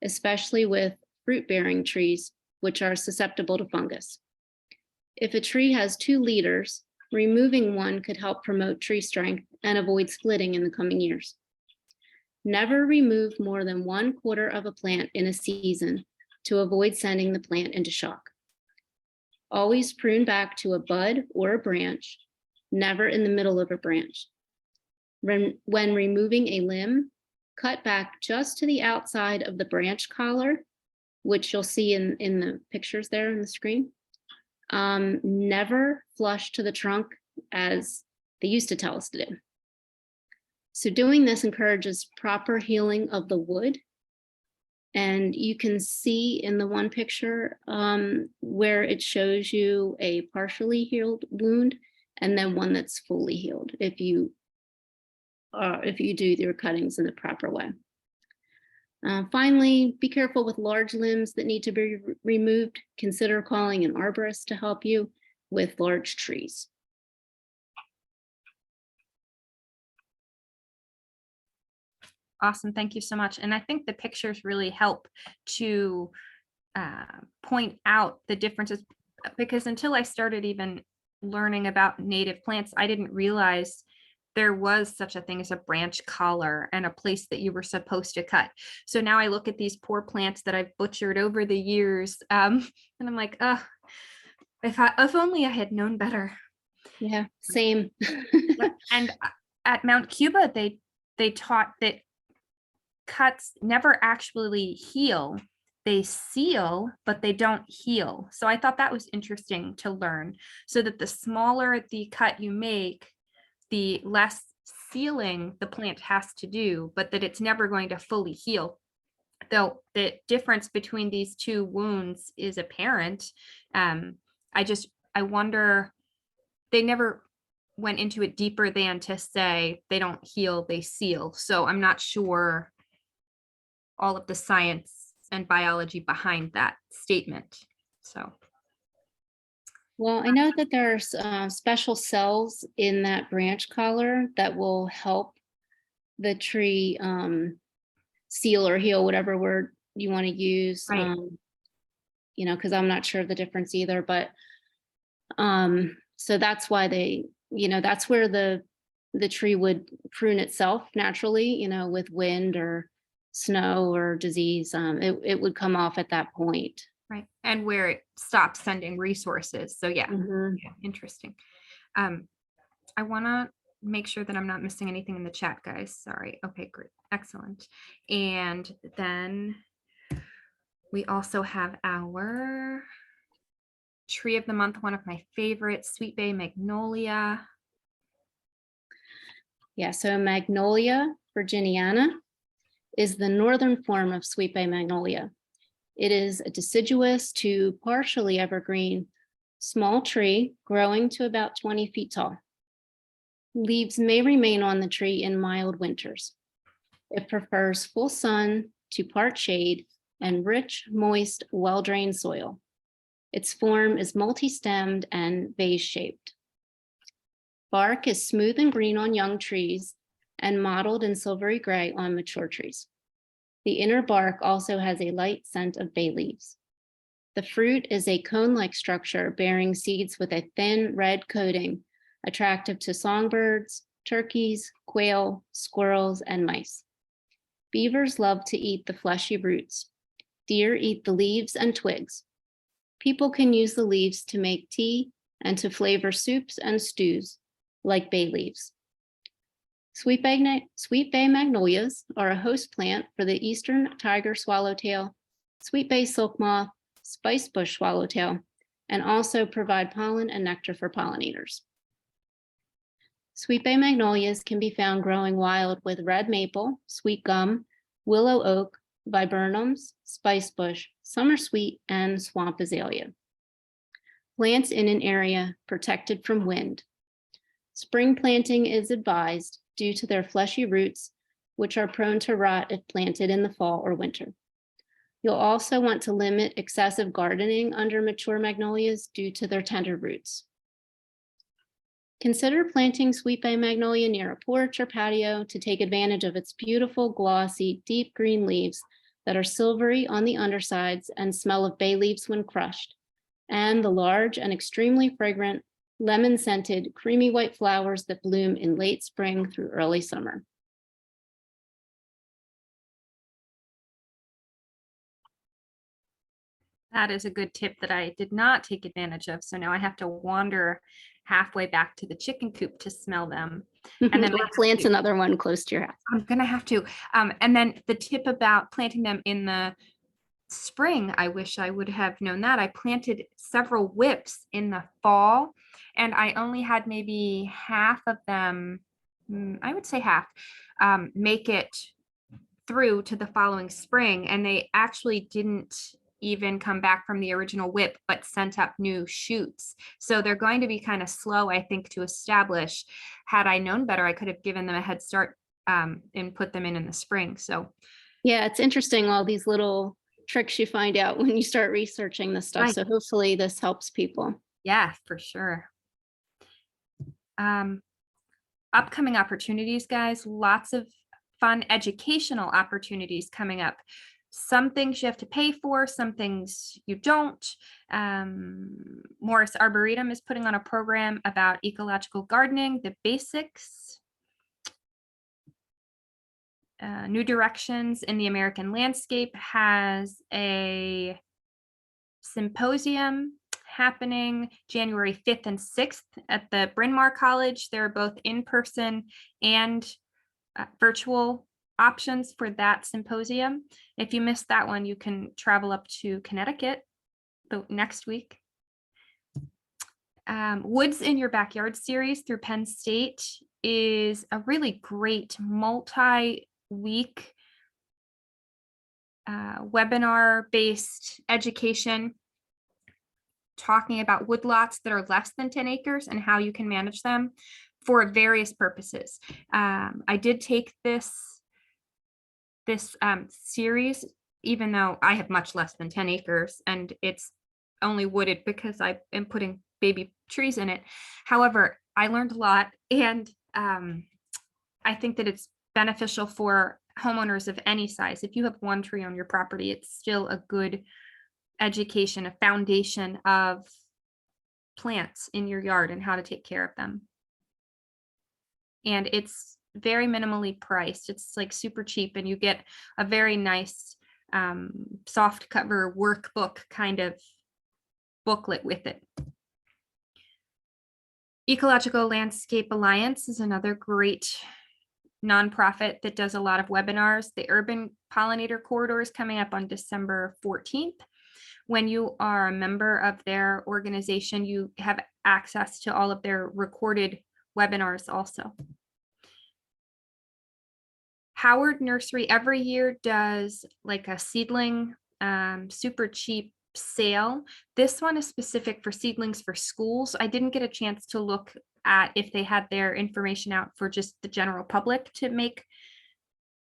Speaker 5: especially with fruit-bearing trees, which are susceptible to fungus. If a tree has 2 leaders, removing one could help promote tree strength and avoid splitting in the coming years. Never remove more than 1/4 of a plant in a season to avoid sending the plant into shock. Always prune back to a bud or a branch, never in the middle of a branch. When removing a limb, cut back just to the outside of the branch collar, which you'll see in the pictures there on the screen. Never flush to the trunk as they used to tell us to do. So doing this encourages proper healing of the wood. And you can see in the one picture where it shows you a partially healed wound and then one that's fully healed if you do your cuttings in the proper way. Finally, be careful with large limbs that need to be removed. Consider calling an arborist to help you with large trees.
Speaker 1: Awesome, thank you so much. And I think the pictures really help to point out the differences, because until I started even learning about native plants, I didn't realize there was such a thing as a branch collar and a place that you were supposed to cut. So now I look at these poor plants that I've butchered over the years, and I'm like, oh, if only I had known better.
Speaker 5: Yeah, same.
Speaker 1: And at Mount Cuba, they taught that cuts never actually heal. They seal, but they don't heal. So I thought that was interesting to learn, so that the smaller the cut you make, the less sealing the plant has to do, but that it's never going to fully heal. Though the difference between these 2 wounds is apparent. I wonder, they never went into it deeper than to say they don't heal, they seal. So I'm not sure all of the science and biology behind that statement. So.
Speaker 5: Well, I know that there's special cells in that branch collar that will help the tree seal or heal, whatever word you want to use.
Speaker 1: Right.
Speaker 5: Because I'm not sure of the difference either, but so that's why that's where the tree would prune itself naturally, with wind or snow or disease. It would come off at that point.
Speaker 1: Right. And where it stops sending resources. So yeah, yeah, interesting. I want to make sure that I'm not missing anything in the chat, guys. Sorry. Okay, great. Excellent. And then we also have our tree of the month, one of my favorites, Sweetbay Magnolia.
Speaker 5: Yeah, so Magnolia virginiana is the northern form of Sweetbay Magnolia. It is a deciduous to partially evergreen small tree growing to about 20 feet tall. Leaves may remain on the tree in mild winters. It prefers full sun to part shade and rich, moist, well-drained soil. Its form is multi-stemmed and vase-shaped. Bark is smooth and green on young trees and mottled in silvery gray on mature trees. The inner bark also has a light scent of bay leaves. The fruit is a cone-like structure bearing seeds with a thin red coating, attractive to songbirds, turkeys, quail, squirrels, and mice. Beavers love to eat the fleshy roots. Deer eat the leaves and twigs. People can use the leaves to make tea and to flavor soups and stews, like bay leaves. Sweetbay magnolias are a host plant for the eastern tiger swallowtail, Sweetbay silk moth, spicebush swallowtail, and also provide pollen and nectar for pollinators. Sweetbay magnolias can be found growing wild with red maple, sweet gum, willow oak, viburnums, spicebush, summer sweet, and swamp azalea. Plants in an area protected from wind. Spring planting is advised due to their fleshy roots, which are prone to rot if planted in the fall or winter. You'll also want to limit excessive gardening under mature magnolias due to their tender roots. Consider planting Sweetbay magnolia near a porch or patio to take advantage of its beautiful, glossy, deep green leaves that are silvery on the undersides and smell of bay leaves when crushed, and the large and extremely fragrant, lemon-scented, creamy white flowers that bloom in late spring through early summer.
Speaker 1: That is a good tip that I did not take advantage of. So now I have to wander halfway back to the chicken coop to smell them. And then
Speaker 5: Or plant another one close to your house.
Speaker 1: I'm gonna have to. And then the tip about planting them in the spring, I wish I would have known that. I planted several whips in the fall, and I only had maybe half of them, I would say half, make it through to the following spring, and they actually didn't even come back from the original whip, but sent up new shoots. So they're going to be kind of slow, I think, to establish. Had I known better, I could have given them a head start and put them in the spring. So
Speaker 5: Yeah, it's interesting, all these little tricks you find out when you start researching this stuff.
Speaker 1: Right.
Speaker 5: So hopefully this helps people.
Speaker 1: yeah, for sure. Upcoming opportunities, guys, lots of fun educational opportunities coming up. Some things you have to pay for, some things you don't. Morris Arboretum is putting on a program about ecological gardening, the basics. New Directions in the American Landscape has a symposium happening January 5th and 6th at the Bryn Mawr College. They're both in-person and virtual options for that symposium. If you missed that one, you can travel up to Connecticut the next week. Woods in Your Backyard series through Penn State is a really great multi-week webinar-based education talking about woodlots that are less than 10 acres and how you can manage them for various purposes. I did take this series, even though I have much less than 10 acres and it's only wooded because I am putting baby trees in it. However, I learned a lot, and I think that it's beneficial for homeowners of any size. If you have one tree on your property, it's still a good education, a foundation of plants in your yard and how to take care of them. And it's very minimally priced. It's like super cheap, and you get a very nice soft cover workbook kind of booklet with it. Ecological Landscape Alliance is another great nonprofit that does a lot of webinars. The Urban Pollinator Corridor is coming up on December 14th. When you are a member of their organization, you have access to all of their recorded webinars also. Howard Nursery every year does like a seedling super cheap sale. This one is specific for seedlings for schools. I didn't get a chance to look at if they had their information out for just the general public to make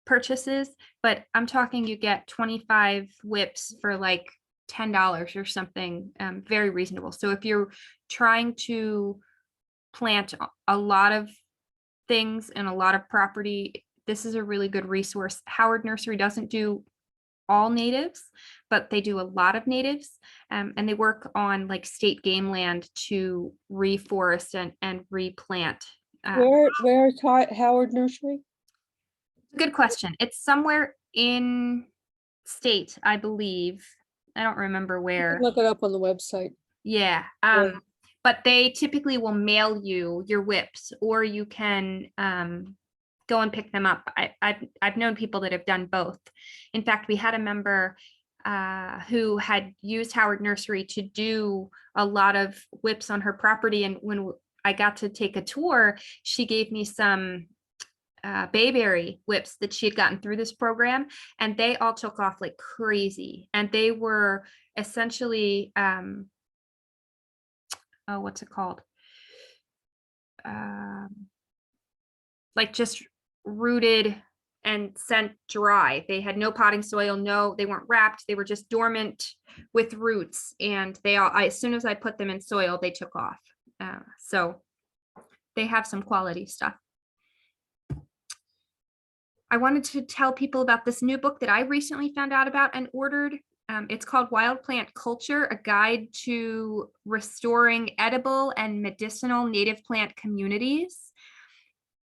Speaker 1: purchases, but I'm talking you get 25 whips for like $10 or something, very reasonable. So if you're trying to plant a lot of things and a lot of property, this is a really good resource. Howard Nursery doesn't do all natives, but they do a lot of natives, and they work on like state game land to reforest and replant.
Speaker 3: Where is Howard Nursery?
Speaker 1: Good question. It's somewhere in state, I believe. I don't remember
Speaker 3: You
Speaker 1: where.
Speaker 3: can look it up on the website.
Speaker 1: Yeah.
Speaker 3: Right.
Speaker 1: But they typically will mail you your whips, or you can go and pick them up. I've known people that have done both. In fact, we had a member who had used Howard Nursery to do a lot of whips on her property. And when I got to take a tour, she gave me some bayberry whips that she had gotten through this program, and they all took off like crazy. And they were essentially, what's it called? Like just rooted and sent dry. They had no potting soil, no, they weren't wrapped. They were just dormant with roots. And they all, as soon as I put them in soil, they took off. So they have some quality stuff. I wanted to tell people about this new book that I recently found out about and ordered. It's called Wild Plant Culture, a guide to restoring edible and medicinal native plant communities.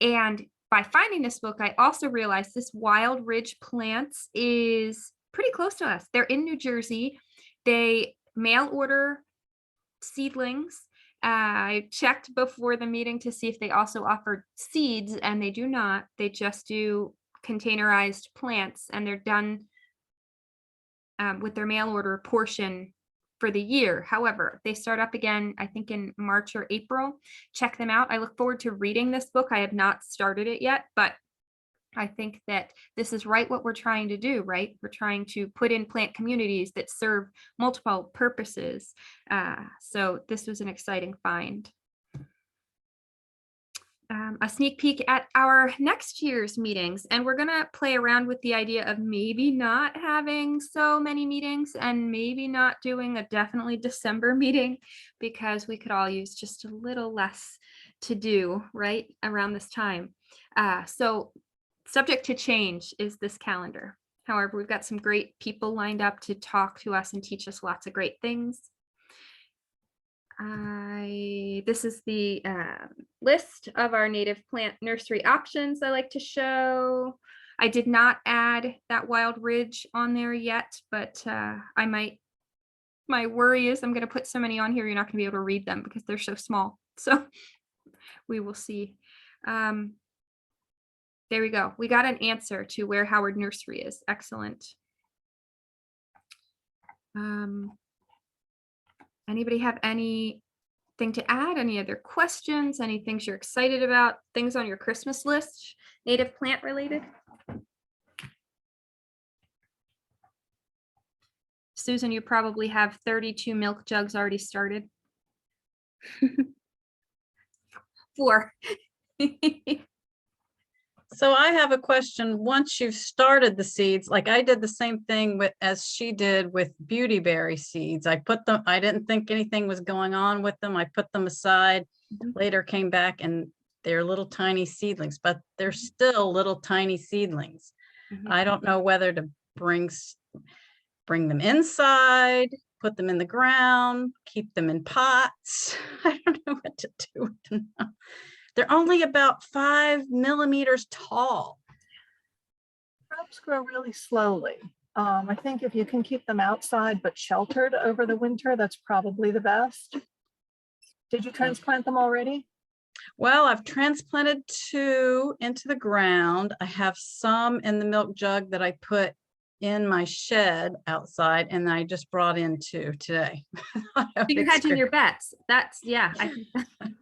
Speaker 1: And by finding this book, I also realized this Wild Ridge Plants is pretty close to us. They're in New Jersey. They mail order seedlings. I checked before the meeting to see if they also offered seeds, and they do not. They just do containerized plants, and they're done with their mail order portion for the year. However, they start up again, I think in March or April. Check them out. I look forward to reading this book. I have not started it yet, but I think that this is right what we're trying to do, right? We're trying to put in plant communities that serve multiple purposes. So this was an exciting find. A sneak peek at our next year's meetings, and we're gonna play around with the idea of maybe not having so many meetings and maybe not doing a definitely December meeting, because we could all use just a little less to do right around this time. So subject to change is this calendar. However, we've got some great people lined up to talk to us and teach us lots of great things. This is the list of our native plant nursery options I like to show. I did not add that Wild Ridge on there yet, but I might. My worry is I'm going to put so many on here, you're not going to be able to read them because they're so small. So we will see. There we go. We got an answer to where Howard Nursery is. Excellent. Anybody have anything to add? Any other questions? Any things you're excited about? Things on your Christmas list, native plant related? Susan, you probably have 32 milk jugs already started. 4.
Speaker 4: So I have a question. Once you've started the seeds, like I did the same thing with as she did with beautyberry seeds. I put them, I didn't think anything was going on with them. I put them aside, later came back and they're little tiny seedlings, but they're still little tiny seedlings. I don't know whether to bring them inside, put them in the ground, keep them in pots. I don't know what to do with them now. They're only about 5 millimeters tall.
Speaker 7: Crops grow really slowly. I think if you can keep them outside but sheltered over the winter, that's probably the best. Did you transplant them already?
Speaker 4: Well, I've transplanted 2 into the ground. I have some in the milk jug that I put in my shed outside, and I just brought in 2 today.
Speaker 1: You're hedging your bets. That's, yeah, I think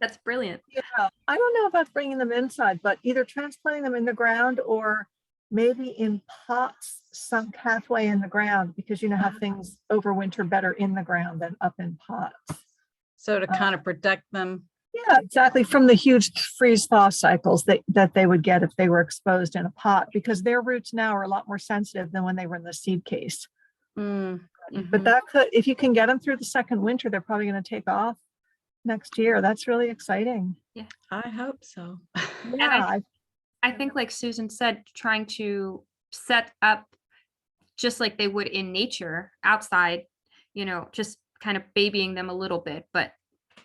Speaker 1: that's brilliant.
Speaker 7: Yeah, I don't know about bringing them inside, but either transplanting them in the ground or maybe in pots sunk halfway in the ground, because you know how things overwinter better in the ground than up in pots.
Speaker 4: So to kind of protect them.
Speaker 7: Yeah, exactly. From the huge freeze thaw cycles that they would get if they were exposed in a pot, because their roots now are a lot more sensitive than when they were in the seed case.
Speaker 4: Mm,
Speaker 7: But
Speaker 4: mhm.
Speaker 7: that could, if you can get them through the second winter, they're probably going to take off next year. That's really exciting.
Speaker 4: I hope so.
Speaker 7: Yeah,
Speaker 1: I think like Susan said, trying to set up just like they would in nature outside, just kind of babying them a little bit, but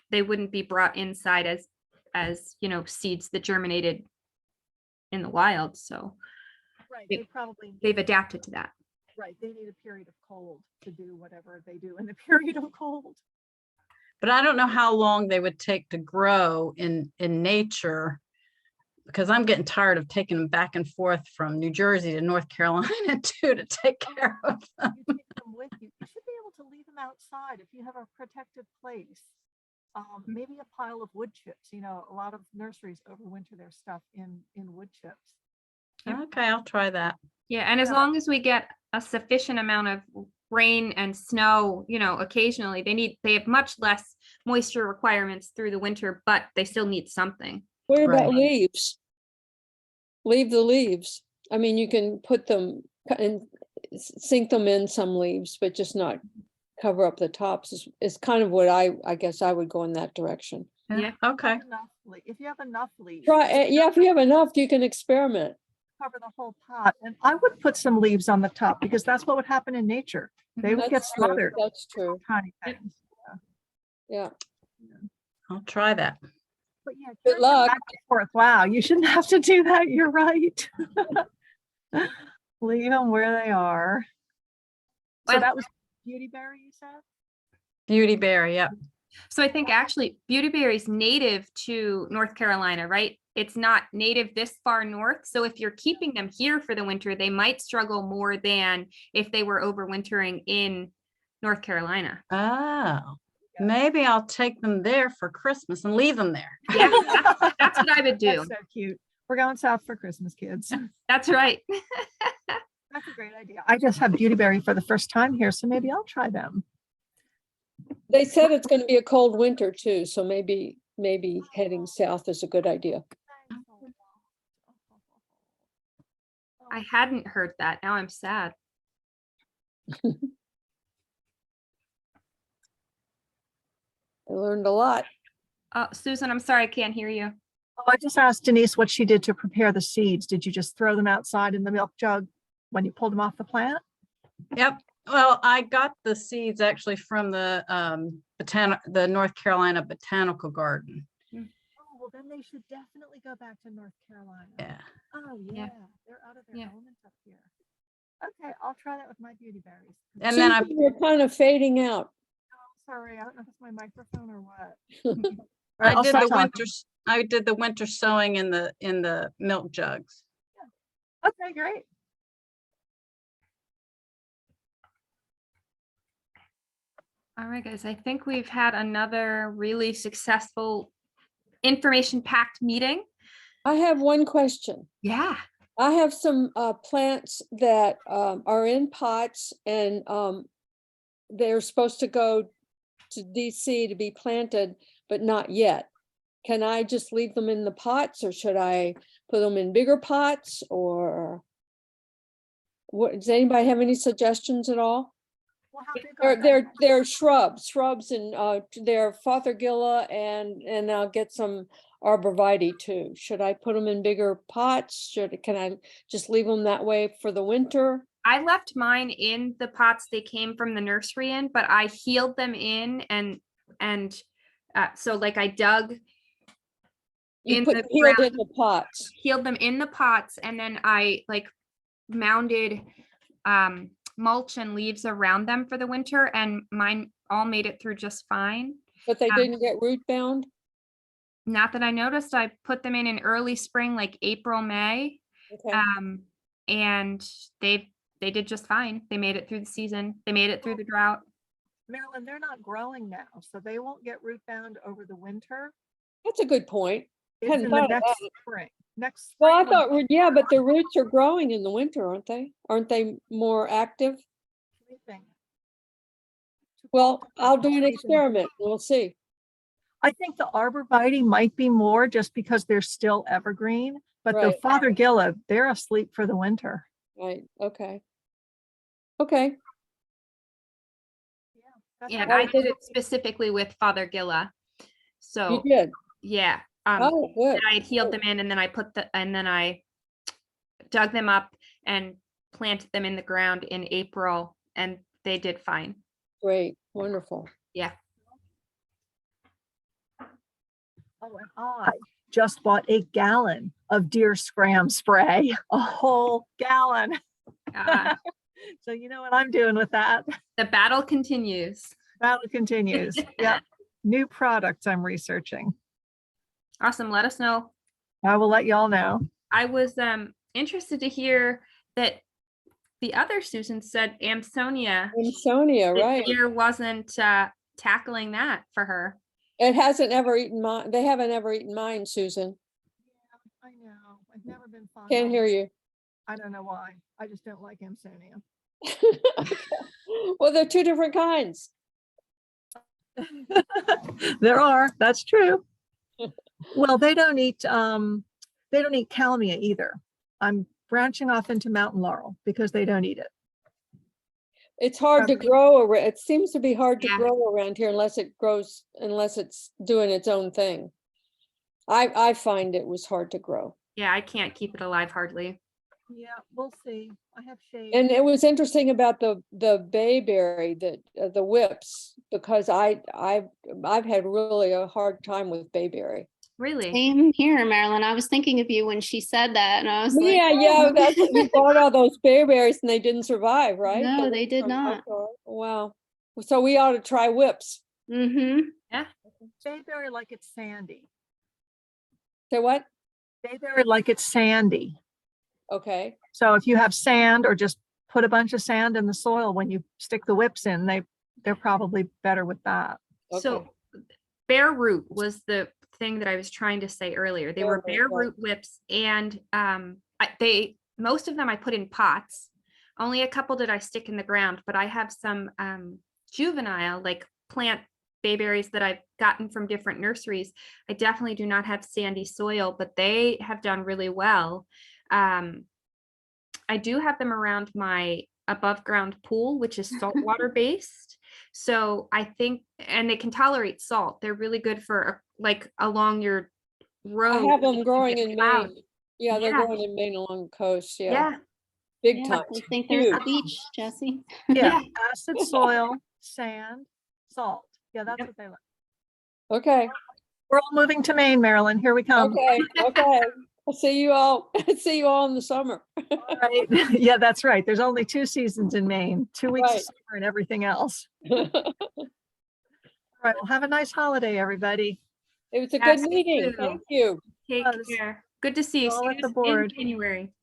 Speaker 1: they wouldn't be brought inside as seeds that germinated in the wild. So
Speaker 7: right.
Speaker 1: They-
Speaker 7: They probably
Speaker 1: they've adapted to that.
Speaker 7: right. They need a period of cold to do whatever they do in the period of cold.
Speaker 4: But I don't know how long they would take to grow in nature, because I'm getting tired of taking them back and forth from New Jersey to North Carolina too, to take care of them.
Speaker 7: You take them with you. You should be able to leave them outside if you have a protected place. Maybe a pile of wood chips. A lot of nurseries overwinter their stuff in wood chips.
Speaker 4: Okay, I'll try that.
Speaker 1: Yeah, and as
Speaker 7: Yeah.
Speaker 1: long as we get a sufficient amount of rain and snow, occasionally, they have much less moisture requirements through the winter, but they still need something.
Speaker 3: What about
Speaker 4: Right.
Speaker 3: leaves? Leave the leaves. I mean, you can put them and sink them in some leaves, but just not cover up the tops is kind of what I guess I would go in that direction.
Speaker 1: Yeah.
Speaker 4: Okay.
Speaker 7: If you have enough leaves,
Speaker 3: Try, yeah, if you have enough, you can experiment.
Speaker 7: cover the whole pot. And I would put some leaves on the top because that's what would happen in nature. They would get
Speaker 3: That's true.
Speaker 7: smothered.
Speaker 3: That's true.
Speaker 7: Tiny
Speaker 1: Yep.
Speaker 7: things.
Speaker 3: Yeah.
Speaker 4: I'll try that.
Speaker 7: But yeah,
Speaker 3: Good
Speaker 7: carry them
Speaker 3: luck.
Speaker 7: back and forth. Wow, you shouldn't have to do that. You're right. Leave them where they are. So
Speaker 1: Well-
Speaker 7: that was beautyberry, you said?
Speaker 4: Beauty berry, yep.
Speaker 1: So I think actually beautyberry is native to North Carolina, right? It's not native this far north. So if you're keeping them here for the winter, they might struggle more than if they were overwintering in North Carolina.
Speaker 4: Oh, maybe I'll take them there for Christmas and leave them there.
Speaker 1: Yeah, that's what I would do.
Speaker 7: That's so cute. We're going south for Christmas, kids.
Speaker 1: That's right.
Speaker 7: That's a great idea. I just have beautyberry for the first time here, so maybe I'll try them.
Speaker 3: They said it's going to be a cold winter too, so maybe heading south is a good idea.
Speaker 1: I hadn't heard that. Now I'm sad.
Speaker 3: I learned a lot.
Speaker 1: Susan, I'm sorry, I can't hear you.
Speaker 7: Oh, I just asked Denise what she did to prepare the seeds. Did you just throw them outside in the milk jug when you pulled them off the plant?
Speaker 4: Yep. Well, I got the seeds actually from the the North Carolina Botanical Garden.
Speaker 7: Oh, well, then they should definitely go back to North Carolina.
Speaker 4: Yeah.
Speaker 7: Oh,
Speaker 1: Yeah.
Speaker 7: yeah. They're out of their
Speaker 1: Yeah.
Speaker 7: element up here. Okay, I'll try that with my beautyberries.
Speaker 4: And then
Speaker 3: Susan, you're kind of fading out.
Speaker 7: Sorry, I don't know if it's my microphone or what.
Speaker 4: I
Speaker 7: I'll
Speaker 4: did
Speaker 7: stop
Speaker 4: the
Speaker 7: talking.
Speaker 4: I did the winter sowing in the milk jugs.
Speaker 7: Okay, great.
Speaker 1: All right, guys, I think we've had another really successful information-packed meeting.
Speaker 3: I have one question.
Speaker 1: Yeah.
Speaker 3: I have some plants that are in pots and they're supposed to go to DC to be planted, but not yet. Can I just leave them in the pots or should I put them in bigger pots or what? Does anybody have any suggestions at all?
Speaker 7: Well, how big are they?
Speaker 3: They're shrubs and they're Fothergilla and I'll get some arborvitae too. Should I put them in bigger pots? Can I just leave them that way for the winter?
Speaker 1: I left mine in the pots they came from the nursery in, but I healed them in and so like I dug
Speaker 3: You
Speaker 1: in
Speaker 3: put
Speaker 1: the
Speaker 3: healed
Speaker 1: ground.
Speaker 3: in the pots.
Speaker 1: healed them in the pots, and then I like mounded mulch and leaves around them for the winter, and mine all made it through just fine.
Speaker 3: But they didn't get root bound?
Speaker 1: Not that I noticed. I put them in early spring, like April, May,
Speaker 3: Okay.
Speaker 1: and they did just fine. They made it through the season. They made it through the drought.
Speaker 7: Marilyn, they're not growing now, so they won't get root bound over the winter.
Speaker 3: That's a good point.
Speaker 7: It's
Speaker 3: Hadn't
Speaker 7: in the
Speaker 3: thought of
Speaker 7: next
Speaker 3: that.
Speaker 7: spring. Next
Speaker 3: Well, I
Speaker 7: spring when
Speaker 3: thought, yeah, but the roots are growing in the winter, aren't they? Aren't they more active?
Speaker 7: sleeping.
Speaker 3: Well, I'll do an experiment. We'll see.
Speaker 7: I think the arborvitae might be more just because they're still evergreen, but the
Speaker 3: Right.
Speaker 7: Fothergilla, they're asleep for the winter.
Speaker 3: Right, okay. Okay,
Speaker 7: That's
Speaker 1: Yeah, and
Speaker 7: all
Speaker 1: I did it specifically with Fothergilla.
Speaker 3: you
Speaker 1: So,
Speaker 3: did.
Speaker 1: yeah.
Speaker 3: Oh, good.
Speaker 1: And I had healed them in and then I dug them up and planted them in the ground in April and they did fine.
Speaker 3: Great, wonderful.
Speaker 1: Yeah.
Speaker 7: Oh, and I just bought a gallon of deer scram spray, a whole gallon.
Speaker 1: Uh,
Speaker 7: So you know what I'm doing with that.
Speaker 1: the battle continues.
Speaker 7: Battle continues. Yep. New products I'm researching.
Speaker 1: Awesome. Let us know.
Speaker 7: I will let y'all know.
Speaker 1: I was interested to hear that the other Susan said Amsonia.
Speaker 3: Amsonia,
Speaker 1: The
Speaker 3: right.
Speaker 1: deer wasn't tackling that for her.
Speaker 3: It hasn't ever eaten mine. They haven't ever eaten mine, Susan.
Speaker 7: I know. I've never been fond
Speaker 3: Can't
Speaker 7: of
Speaker 3: hear
Speaker 7: it.
Speaker 3: you.
Speaker 7: I don't know why. I just don't like Amsonia.
Speaker 3: Well, they're two different kinds.
Speaker 7: There are, that's true. Well, they don't eat Calmia either. I'm branching off into mountain laurel because they don't eat it.
Speaker 3: It's hard to
Speaker 7: Okay.
Speaker 3: grow. It seems to be hard to
Speaker 1: Yeah.
Speaker 3: grow around here unless it's doing its own thing. I find it was hard to grow.
Speaker 1: Yeah, I can't keep it alive hardly.
Speaker 7: Yeah, we'll see. I have shade.
Speaker 3: And it was interesting about the bayberry, that the whips, because I've had really a hard time with bayberry.
Speaker 1: Really?
Speaker 5: Same here, Marilyn. I was thinking of you when she said that, and I was like,
Speaker 3: Yeah, that's what you bought all those bayberries and they didn't survive, right?
Speaker 5: No,
Speaker 3: The
Speaker 5: they
Speaker 3: whips
Speaker 5: did
Speaker 3: from
Speaker 5: not.
Speaker 3: outdoor. Wow. So we ought to try whips.
Speaker 5: Mm-hmm.
Speaker 7: Bayberry like it's sandy.
Speaker 3: Say what?
Speaker 7: Bayberry like it's sandy.
Speaker 3: Okay.
Speaker 7: So if you have sand or just put a bunch of sand in the soil when you stick the whips in, they're probably better with that.
Speaker 1: So
Speaker 3: Okay.
Speaker 1: bare root was the thing that I was trying to say earlier. They were
Speaker 3: Bare
Speaker 1: bare
Speaker 3: root, right.
Speaker 1: root whips and most of them I put in pots. Only a couple did I stick in the ground, but I have some juvenile like plant bayberries that I've gotten from different nurseries. I definitely do not have sandy soil, but they have done really well. I do have them around my above ground pool, which is saltwater based. So I think, and they can tolerate salt. They're really good for like along your road.
Speaker 3: I have
Speaker 1: when
Speaker 3: them
Speaker 1: you
Speaker 3: growing
Speaker 1: get
Speaker 3: in
Speaker 1: clouds.
Speaker 3: Maine. Yeah, they're
Speaker 1: Yeah.
Speaker 3: growing in Maine along the coast. Yeah.
Speaker 1: Yeah.
Speaker 3: Big
Speaker 5: Yeah,
Speaker 3: time.
Speaker 5: I think there's the
Speaker 3: Huge.
Speaker 5: beach, Jesse.
Speaker 7: Yeah, acid soil, sand, salt. Yeah, that's
Speaker 1: Yep.
Speaker 7: what they like.
Speaker 3: Okay.
Speaker 7: We're all moving to Maine, Marilyn. Here we come.
Speaker 3: Okay. Okay. I'll see you all. See you all in the summer.
Speaker 7: Right. Yeah, that's right. There's only 2 seasons in Maine, 2 weeks of
Speaker 3: Right.
Speaker 7: summer and everything else. All right. Well, have a nice holiday, everybody.
Speaker 3: It was a
Speaker 1: Yes,
Speaker 3: good
Speaker 1: you
Speaker 3: meeting.
Speaker 1: too.
Speaker 3: Thank you.
Speaker 1: Take
Speaker 7: Yes.
Speaker 1: care. Good to see you.
Speaker 7: All
Speaker 1: See
Speaker 7: at
Speaker 1: you
Speaker 7: the
Speaker 1: in
Speaker 7: board.
Speaker 1: January.